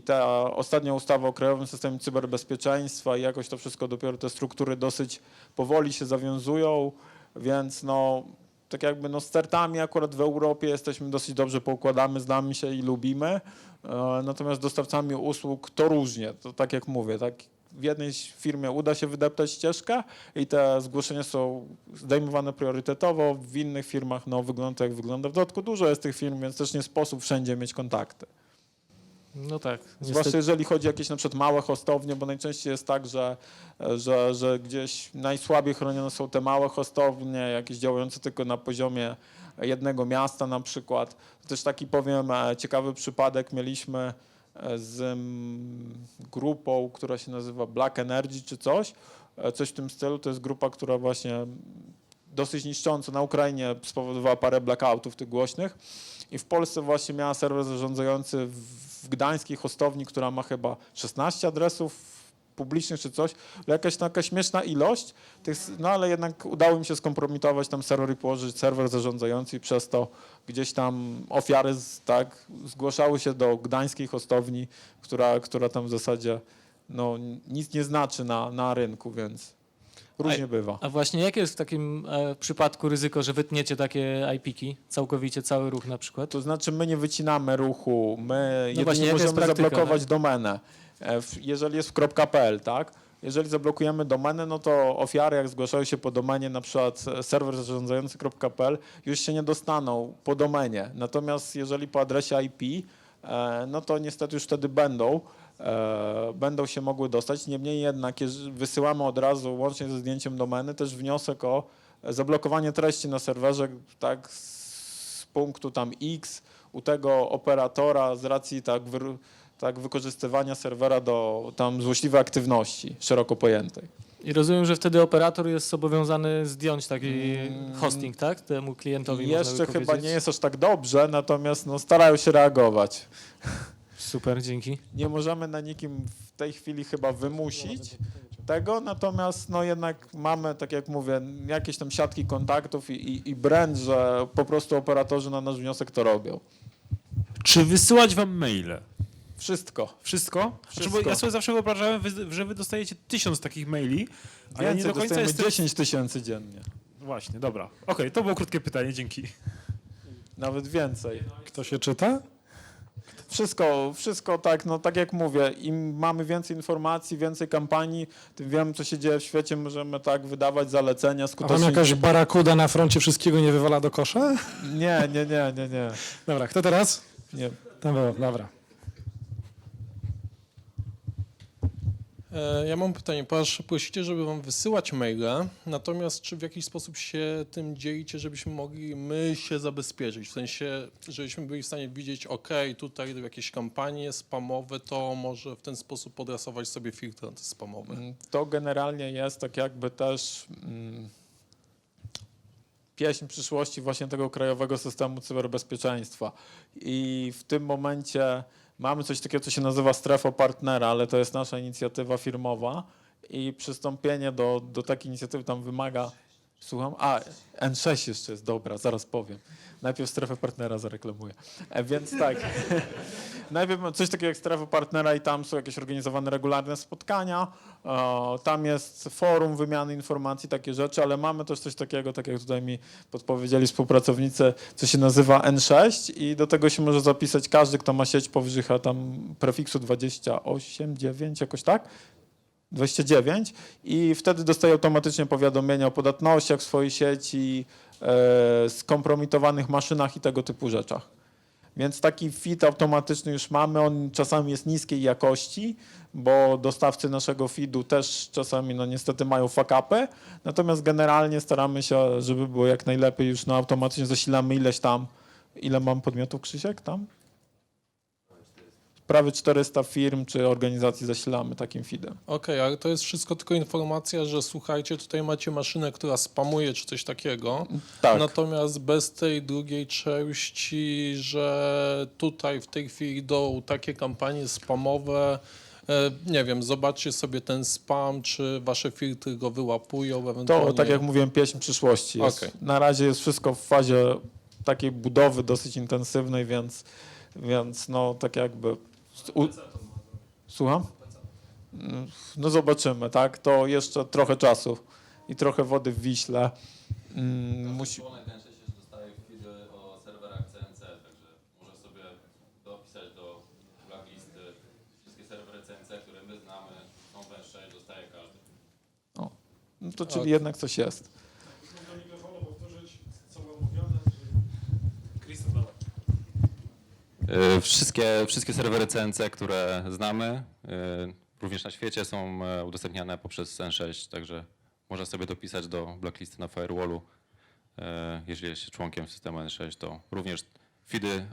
ta ostatnia ustawa o Krajowym Systemie Cyberbezpieczeństwa i jakoś to wszystko dopiero te struktury dosyć powoli się zawiązują, więc no tak jakby no z CERT-ami akurat w Europie jesteśmy dosyć dobrze poukładamy, znamy się i lubimy, natomiast dostawcami usług to różnie, to tak jak mówię, tak w jednej firmie uda się wydeptać ścieżkę i te zgłoszenia są zdejmowane priorytetowo, w innych firmach no wygląda to jak wygląda. W dodatku dużo jest tych firm, więc też nie sposób wszędzie mieć kontakty. No tak. Zwłaszcza jeżeli chodzi o jakieś na przykład małe hostownie, bo najczęściej jest tak, że gdzieś najsłabiej chronione są te małe hostownie, jakieś działające tylko na poziomie jednego miasta na przykład. Też taki powiem ciekawy przypadek mieliśmy z grupą, która się nazywa Black Energy czy coś w tym stylu. To jest grupa, która właśnie dosyć niszcząco na Ukrainie spowodowała parę blackoutów tych głośnych i w Polsce właśnie miała serwer zarządzający w gdańskiej hostowni, która ma chyba 16 adresów publicznych czy coś, jakaś taka śmieszna ilość, no ale jednak udało mi się skompromitować tam serwer i położyć serwer zarządzający i przez to gdzieś tam ofiary zgłaszały się do gdańskiej hostowni, która tam w zasadzie no, nic nie znaczy na rynku, więc różnie bywa. A właśnie jakie jest w takim przypadku ryzyko, że wytniecie takie IP-ki, całkowicie cały ruch na przykład? To znaczy my nie wycinamy ruchu, my No właśnie, jedynie jaka jest możemy praktyka, zablokować tak? domenę, jeżeli jest w .pl, tak? Jeżeli zablokujemy domenę, no to ofiary jak zgłaszają się po domenie, na przykład serwer zarządzający .pl, już się nie dostaną po domenie. Natomiast jeżeli po adresie IP, no to niestety już wtedy będą się mogły dostać. Niemniej jednak wysyłamy od razu, łącznie ze zdjęciem domeny, też wniosek o zablokowanie treści na serwerze, tak, z punktu tam X u tego operatora z racji tak wykorzystywania serwera do tam złośliwej aktywności szeroko pojętej. I rozumiem, że wtedy operator jest zobowiązany zdjąć taki hosting, tak? Temu klientowi można by Jeszcze chyba powiedzieć. nie jest aż tak dobrze, natomiast no, starają się reagować. Super, dzięki. Nie możemy na nikim w tej chwili chyba wymusić tego, natomiast no jednak mamy, tak jak mówię, jakieś tam siatki kontaktów i brand, że po prostu operatorzy na nasz wniosek to robią. Czy wysyłać wam maile? Wszystko. Wszystko? Wszystko. Znaczy, bo ja sobie zawsze wyobrażałem, że wy dostajecie 1000 takich maili, a ja nie Więcej, do końca dostajemy jestem... 10 tysięcy dziennie. Właśnie, dobra. Okej, to było krótkie pytanie, dzięki. Nawet więcej. Kto się czyta? Wszystko tak, no tak jak mówię, im mamy więcej informacji, więcej kampanii, tym wiemy, co się dzieje w świecie, możemy tak wydawać zalecenia A wam skutecznie. jakaś barakuda na froncie wszystkiego nie wywala do kosza? Nie. Dobra, kto teraz? Nie. Tam było, dobra. Ja mam pytanie, ponieważ prosicie, żeby wam wysyłać maile, natomiast czy w jakiś sposób się tym dzielicie, żebyśmy mogli my się zabezpieczyć? W sensie, żebyśmy byli w stanie widzieć, ok, tutaj idą jakieś kampanie spamowe, to może w ten sposób podrasować sobie filtr antyspamowy. To generalnie jest tak jakby też pieśń przyszłości właśnie tego krajowego systemu cyberbezpieczeństwa. I w tym momencie mamy coś takiego, co się nazywa strefa partnera, ale to jest nasza inicjatywa firmowa i przystąpienie do takiej inicjatywy tam wymaga... Słucham? N6 jeszcze jest, dobra, zaraz powiem. Najpierw strefę partnera zareklamuję. Więc tak, najpierw coś takiego jak strefa partnera i tam są jakieś organizowane regularne spotkania, tam jest forum wymiany informacji, takie rzeczy, ale mamy też coś takiego, tak jak tutaj mi podpowiedzieli współpracownicy, co się nazywa N6 i do tego się może zapisać każdy, kto ma sieć powyżej tam prefiksu 28, 9, jakoś tak? 29 i wtedy dostaje automatycznie powiadomienia o podatnościach swojej sieci, skompromitowanych maszynach i tego typu rzeczach. Więc taki feed automatyczny już mamy, on czasami jest niskiej jakości, bo dostawcy naszego feedu też czasami no niestety mają fuck-upy, natomiast generalnie staramy się, żeby było jak najlepiej, już automatycznie zasilamy ile mam podmiotów, Krzysiek, tam? Prawie 400 firm czy organizacji zasilamy takim feedem. Okej, ale to jest wszystko tylko informacja, że słuchajcie, tutaj macie maszynę, która spamuje czy coś takiego. Tak. Natomiast bez tej drugiej części, że tutaj w tej chwili idą takie kampanie spamowe, nie wiem, zobaczcie sobie ten spam, czy wasze filtry go wyłapują ewentualnie. To, tak jak mówiłem, pieśń przyszłości jest. Okej. Na razie jest wszystko w fazie takiej budowy dosyć intensywnej, więc no tak jakby... Słucham? No zobaczymy, tak? To jeszcze trochę czasu i trochę wody w Wiśle. Musi... Ten się dostaje feedy o serwerach CNC, także może sobie dopisać do blacklisty wszystkie serwery CNC, które my znamy, są w N6, dostaje każdy. No to czyli jednak coś jest. Wszystkie serwery CNC, które znamy, również na świecie, są udostępniane poprzez N6, także można sobie dopisać do blacklisty na firewallu. Jeżeli jest się członkiem systemu N6, to również feedy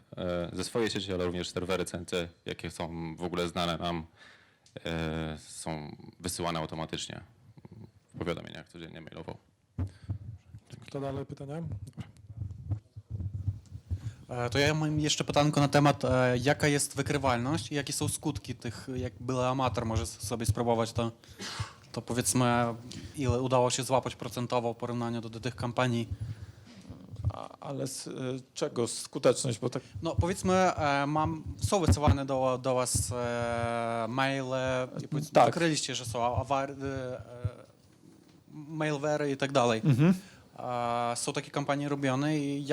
ze swojej sieci, ale również serwery CNC, jakie są w ogóle znane nam, są wysyłane automatycznie w powiadomieniach codziennie mailowo. Kto dalej pytania? To ja mam jeszcze pytanko na temat, jaka jest wykrywalność i jakie są skutki tych, jak byle amator może sobie spróbować, to powiedzmy, ile udało się złapać procentowo w porównaniu do tych kampanii. Ale z czego skuteczność? Bo tak No powiedzmy, są wysyłane do was maile, i powiedzmy, Tak. wykryliście, że są mailware i tak dalej. Są takie kampanie robione i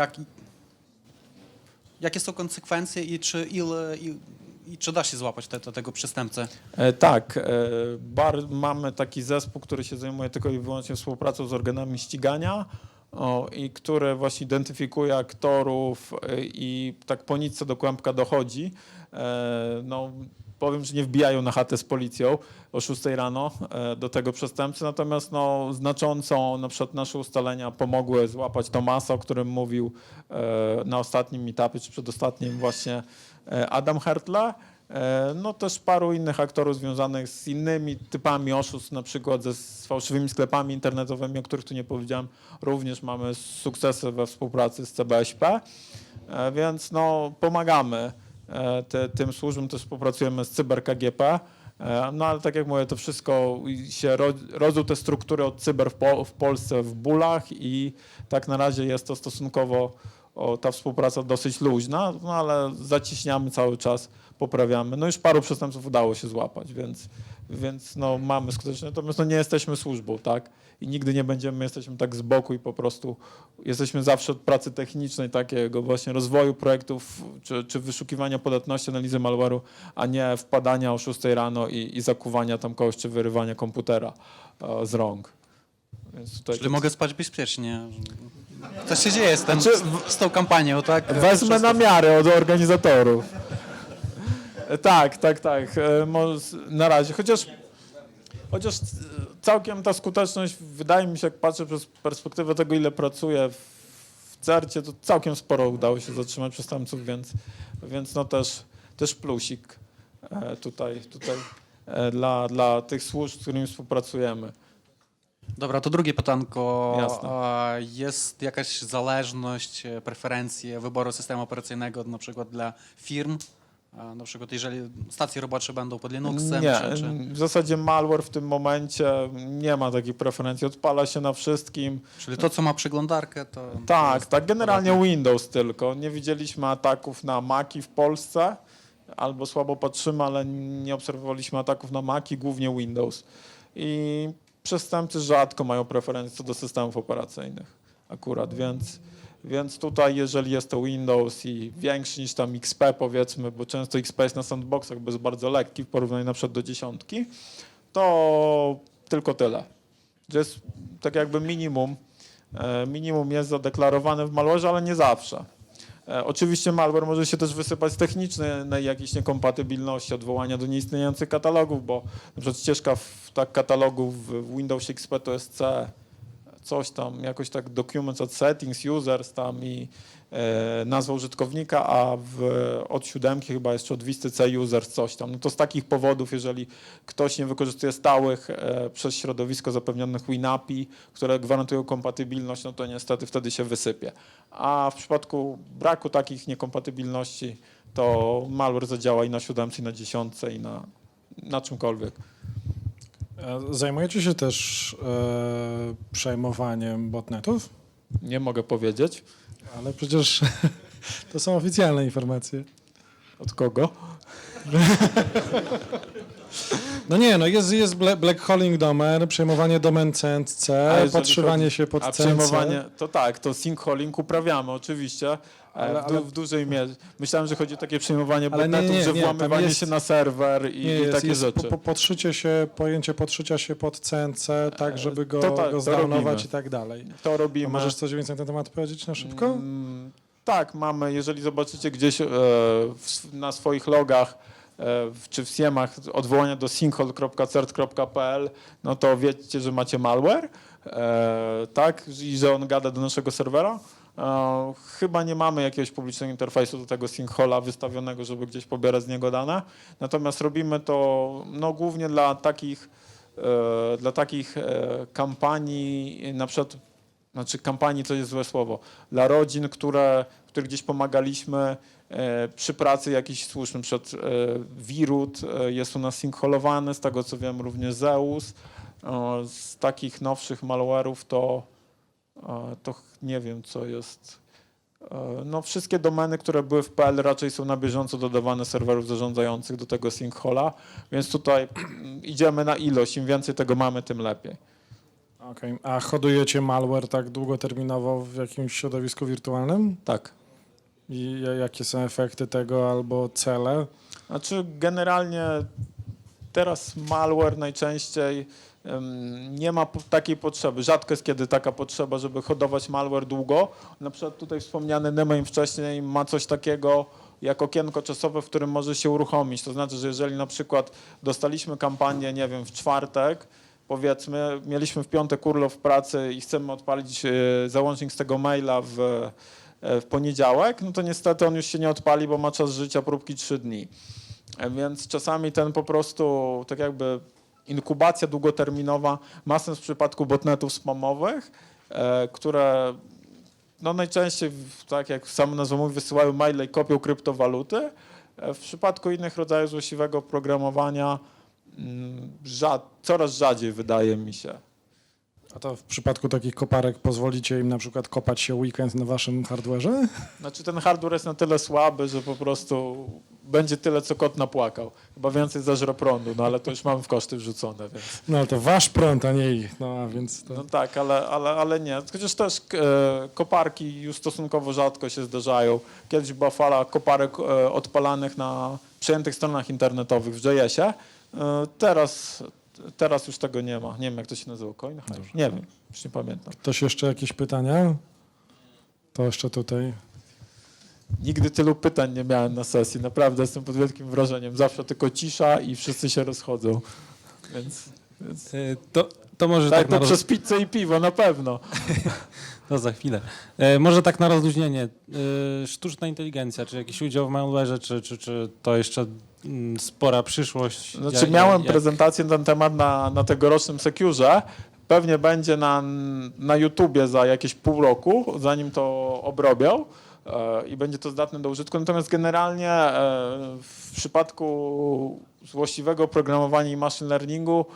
jakie są konsekwencje i czy da się złapać tego przestępcę? Tak, mamy taki zespół, który się zajmuje tylko i wyłącznie współpracą z organami ścigania i który właśnie identyfikuje aktorów i tak po nitce do kłębka dochodzi. No, powiem, że nie wbijają na chatę z policją o 6 rano do tego przestępcy, natomiast no, znacząco na przykład nasze ustalenia pomogły złapać Tomasa, o którym mówił na ostatnim meetupie, czy przedostatnim właśnie Adam Hertle. No też paru innych aktorów związanych z innymi typami oszustw, na przykład z fałszywymi sklepami internetowymi, o których tu nie powiedziałem. Również mamy sukcesy we współpracy z CBŚP, więc no, pomagamy tym służbom, też współpracujemy z CyberKGP. No ale tak jak mówię, to wszystko się rodzą te struktury od cyber w Polsce w bólach i tak na razie jest to stosunkowo ta współpraca dosyć luźna, no ale zacieśniamy cały czas, poprawiamy. No już paru przestępców udało się złapać, więc no mamy skutecznie, natomiast no nie jesteśmy służbą, tak? I nigdy nie będziemy, jesteśmy tak z boku i po prostu jesteśmy zawsze od pracy technicznej, takiego właśnie rozwoju projektów, czy wyszukiwania podatności, analizy malware'u, a nie wpadania o 6 rano i zakuwania tam kogoś, czy wyrywania komputera z rąk. Więc tutaj Czyli mogę spać bezpiecznie. Co się dzieje z, z tą kampanią, tak? wezmę na miarę od organizatorów. Tak. Na razie. Chociaż całkiem ta skuteczność, wydaje mi się, jak patrzę przez perspektywę tego, ile pracuję w CERT-cie, to całkiem sporo udało się zatrzymać przestępców, więc no też plusik tutaj dla tych służb, z którymi współpracujemy. Dobra, to drugie pytanko. Jasne. Jest jakaś zależność, preferencje wyboru systemu operacyjnego na przykład dla firm? Na przykład jeżeli stacje robocze będą pod Linuxem? Nie, czy... w zasadzie malware w tym momencie nie ma takiej preferencji, odpala się na wszystkim. Czyli to, co ma przeglądarkę, to... Tak, generalnie Windows tylko. Nie widzieliśmy ataków na Maci w Polsce, albo słabo patrzymy, ale nie obserwowaliśmy ataków na Maci, głównie Windows. I przestępcy rzadko mają preferencje co do systemów operacyjnych akurat, więc tutaj jeżeli jest to Windows i większy niż tam XP powiedzmy, bo często XP jest na sandboxach, bo jest bardzo lekki w porównaniu na przykład do 10, to tylko tyle. Że jest tak jakby minimum jest zadeklarowane w malwarze, ale nie zawsze. Oczywiście malware może się też wysypać z technicznej jakiejś niekompatybilności, odwołania do nieistniejących katalogów, bo na przykład ścieżka katalogu w Windows XP to jest C, coś tam, jakoś tak documents od settings, users tam i nazwa użytkownika, a od 7 chyba jeszcze od listy C users coś tam. No to z takich powodów, jeżeli ktoś nie wykorzystuje stałych przez środowisko zapewnionych WinAPI, które gwarantują kompatybilność, no to niestety wtedy się wysypie. A w przypadku braku takich niekompatybilności, to malware zadziała i na 7, i na 10, i na czymkolwiek. Zajmujecie się też przejmowaniem botnetów? Nie mogę powiedzieć. Ale przecież to są oficjalne informacje. Od kogo? No nie, no jest blackholing domen, przejmowanie domen CNC, podszywanie się pod a CNC. przejmowanie, to tak, to syncholling uprawiamy oczywiście, w dużej mierze. Myślałem, że chodzi o takie przejmowanie Ale botnetów, że nie, włamywanie tam się na serwer i takie rzeczy. Pojęcie podszycia się pod CNC, tak żeby go to zdownować robimy. i tak dalej. To A robimy. możesz coś więcej na ten temat powiedzieć na szybko? Tak, mamy, jeżeli zobaczycie gdzieś na swoich logach czy w SIEM-ach odwołania do synchol.cert.pl, no to wiecie, że macie malware, tak, i że on gada do naszego serwera. Chyba nie mamy jakiegoś publicznego interfejsu do tego synchola wystawionego, żeby gdzieś pobierać z niego dane. Natomiast robimy to no, głównie dla takich kampanii, na przykład, znaczy kampanii to jest złe słowo, dla rodzin, których gdzieś pomagaliśmy przy pracy jakichś służb, na przykład Wirut jest u nas syncholowany, z tego co wiem również Zeus. Z takich nowszych malware'ów to nie wiem co jest. No wszystkie domeny, które były w PL raczej są na bieżąco dodawane serwerów zarządzających do tego synchola, więc tutaj idziemy na ilość, im więcej tego mamy, tym lepiej. Okej. A hodujecie malware tak długoterminowo w jakimś środowisku wirtualnym? Tak. I jakie są efekty tego albo cele? Znaczy generalnie teraz malware najczęściej nie ma takiej potrzeby. Rzadko jest kiedy taka potrzeba, żeby hodować malware długo. Na przykład tutaj wspomniany Nemain wcześniej ma coś takiego jak okienko czasowe, w którym może się uruchomić. To znaczy, że jeżeli na przykład dostaliśmy kampanię, nie wiem, w czwartek, powiedzmy, mieliśmy w piątek urlop w pracy i chcemy odpalić załącznik z tego maila w poniedziałek, no to niestety on już się nie odpali, bo ma czas życia próbki 3 dni. Więc czasami ten po prostu, tak jakby inkubacja długoterminowa ma sens w przypadku botnetów spamowych, które no najczęściej, tak jak sama nazwa mówi, wysyłają maile i kopią kryptowaluty. W przypadku innych rodzajów złośliwego oprogramowania coraz rzadziej, wydaje mi się. A to w przypadku takich koparek pozwolicie im na przykład kopać się weekend na waszym hardwareze? Znaczy ten hardware jest na tyle słaby, że po prostu będzie tyle, co kot napłakał. Chyba więcej zażre prądu, no ale to już mamy w koszty wrzucone, więc... No ale to wasz prąd, a nie ich, no a więc to... No tak, ale nie. Chociaż też koparki już stosunkowo rzadko się zdarzają. Kiedyś była fala koparek odpalanych na przejętych stronach internetowych w JS-ie. Teraz już tego nie ma. Nie wiem, jak to się nazywa. CoinHive? Nie wiem, już nie pamiętam. Ktoś jeszcze jakieś pytania? To jeszcze tutaj. Nigdy tylu pytań nie miałem na sesji. Naprawdę jestem pod wielkim wrażeniem. Zawsze tylko cisza i wszyscy się rozchodzą. Więc To może tak, tak, to przez pizzę i piwo na pewno. to za chwilę. Może tak na rozluźnienie. Sztuczna inteligencja, czy jakiś udział w malware'ze, czy to jeszcze spora przyszłość? Znaczy miałem prezentację na ten temat na tegorocznym Securze. Pewnie będzie na YouTubie za jakieś pół roku, zanim to obrobią i będzie to zdatne do użytku. Natomiast generalnie w przypadku złośliwego oprogramowania i machine learningu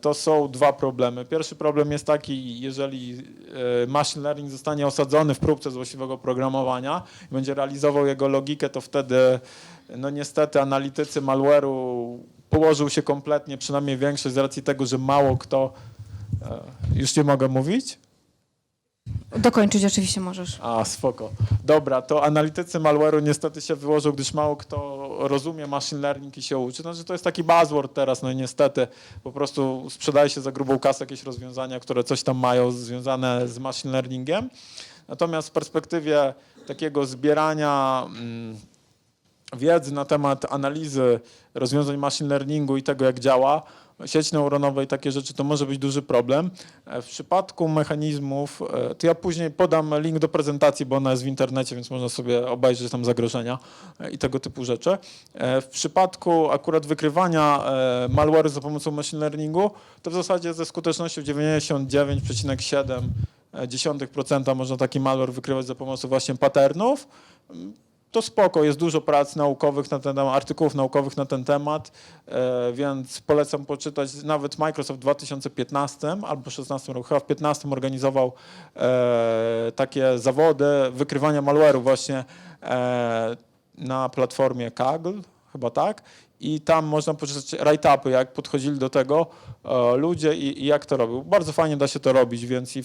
to są dwa problemy. Pierwszy problem jest taki, jeżeli machine learning zostanie osadzony w próbce złośliwego oprogramowania i będzie realizował jego logikę, to wtedy no niestety analitycy malware'u położył się kompletnie, przynajmniej większość z racji tego, że mało kto... Już nie mogę mówić? Dokończyć oczywiście możesz. A, spoko. Dobra, to analitycy malware'u niestety się wyłożą, gdyż mało kto rozumie machine learning i się uczy. Znaczy to jest taki buzzword teraz, no i niestety po prostu sprzedaje się za grubą kasę jakieś rozwiązania, które coś tam mają związane z machine learningiem. Natomiast w perspektywie takiego zbierania wiedzy na temat analizy rozwiązań machine learningu i tego, jak działa sieć neuronowa i takie rzeczy, to może być duży problem. W przypadku mechanizmów, to ja później podam link do prezentacji, bo ona jest w internecie, więc można sobie obejrzeć tam zagrożenia i tego typu rzeczy. W przypadku akurat wykrywania malware'u za pomocą machine learningu, to w zasadzie ze skutecznością 99,7% można taki malware wykrywać za pomocą właśnie patternów. To spoko, jest dużo prac naukowych na ten temat, artykułów naukowych na ten temat, więc polecam poczytać. Nawet Microsoft w 2015 albo 2016 roku, chyba w 2015 organizował takie zawody wykrywania malware'u właśnie na platformie Kaggle, chyba tak. I tam można poczytać write-upy, jak podchodzili do tego ludzie i jak to robił. Bardzo fajnie da się to robić, więc i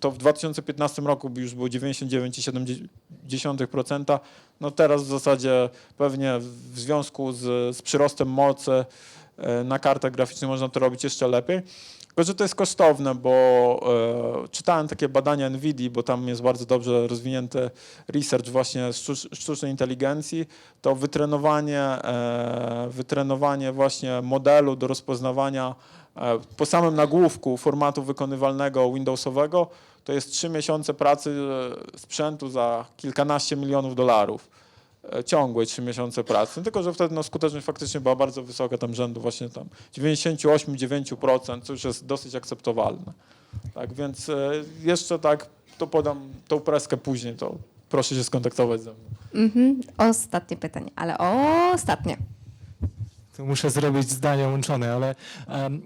to w 2015 roku już było 99,7%. No teraz w zasadzie pewnie w związku z przyrostem mocy na kartach graficznych można to robić jeszcze lepiej. Tylko, że to jest kosztowne, bo czytałem takie badania NVIDII, bo tam jest bardzo dobrze rozwinięty research właśnie sztucznej inteligencji, to wytrenowanie właśnie modelu do rozpoznawania po samym nagłówku formatu wykonywalnego Windowsowego, to jest 3 miesiące pracy sprzętu za kilkanaście milionów dolarów. Ciągłe 3 miesiące pracy, tylko że wtedy no, skuteczność faktycznie była bardzo wysoka, tam rzędu właśnie tam 98-9%, co już jest dosyć akceptowalne. Tak, więc jeszcze tak, to podam tą preskę później, to proszę się skontaktować ze mną. Ostatnie pytanie, ale ostatnie. To muszę zrobić zdania łączone, ale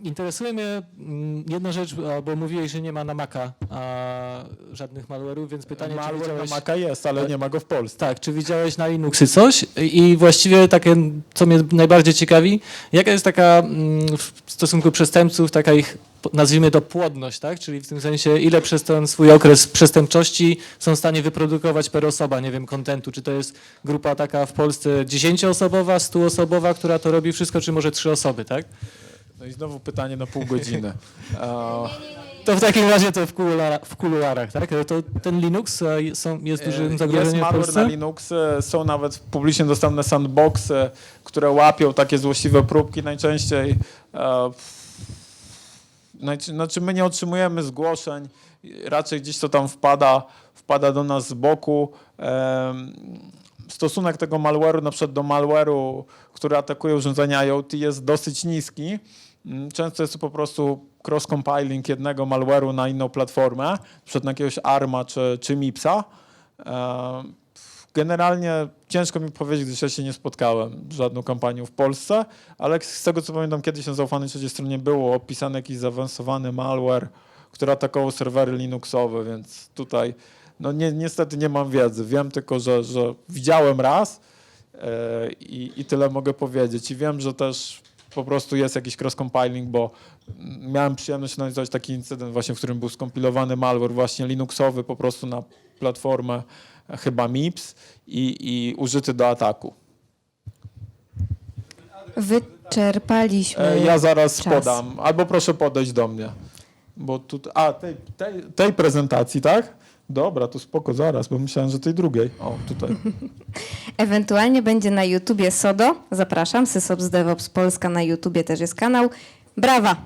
interesuje mnie jedna rzecz, bo mówiłeś, że nie ma na Maca żadnych malware'ów, więc pytanie, czy Malware widziałeś... na Maca jest, ale nie ma go w Polsce. Tak, czy widziałeś na Linuxy coś? I właściwie takie, co mnie najbardziej ciekawi, jaka jest taka w stosunku przestępców, taka ich, nazwijmy to, płodność, tak? Czyli w tym sensie, ile przez ten swój okres przestępczości są w stanie wyprodukować per osoba, nie wiem, kontentu. Czy to jest grupa taka w Polsce 10-osobowa, 100-osobowa, która to robi wszystko, czy może 3 osoby, tak? No i znowu pytanie na pół godziny. To w takim razie to w kuluarach, tak? To ten Linux jest dużym zagrożeniem Jest w malware Polsce? na Linux, są nawet publicznie dostępne sandboxy, które łapią takie złośliwe próbki najczęściej. Znaczy my nie otrzymujemy zgłoszeń, raczej gdzieś to tam wpada do nas z boku. stosunek tego malware'u na przykład do malware'u, który atakuje urządzenia IoT jest dosyć niski. Często jest to po prostu cross-compiling jednego malware'u na inną platformę, na przykład na jakiegoś ARMA czy MIPS-a. Generalnie ciężko mi powiedzieć, gdyż ja się nie spotkałem z żadną kampanią w Polsce, ale z tego co pamiętam, kiedyś na zaufanej trzeciej stronie było opisany jakiś zaawansowany malware, który atakował serwery Linuxowe, więc tutaj no niestety nie mam wiedzy. Wiem tylko, że widziałem raz i tyle mogę powiedzieć. I wiem, że też po prostu jest jakiś cross-compiling, bo miałem przyjemność analizować taki incydent właśnie, w którym był skompilowany malware właśnie Linuxowy po prostu na platformę chyba MIPS i użyty do ataku. Wyczerpaliśmy Ja zaraz czas. podam, albo proszę podejść do mnie. Bo tu, tej prezentacji, tak? Dobra, to spoko, zaraz, bo myślałem, że tej drugiej. O, tutaj. Ewentualnie będzie na YouTubie SODO. Zapraszam. SysOps DevOps Polska na YouTubie też jest kanał. Brawa!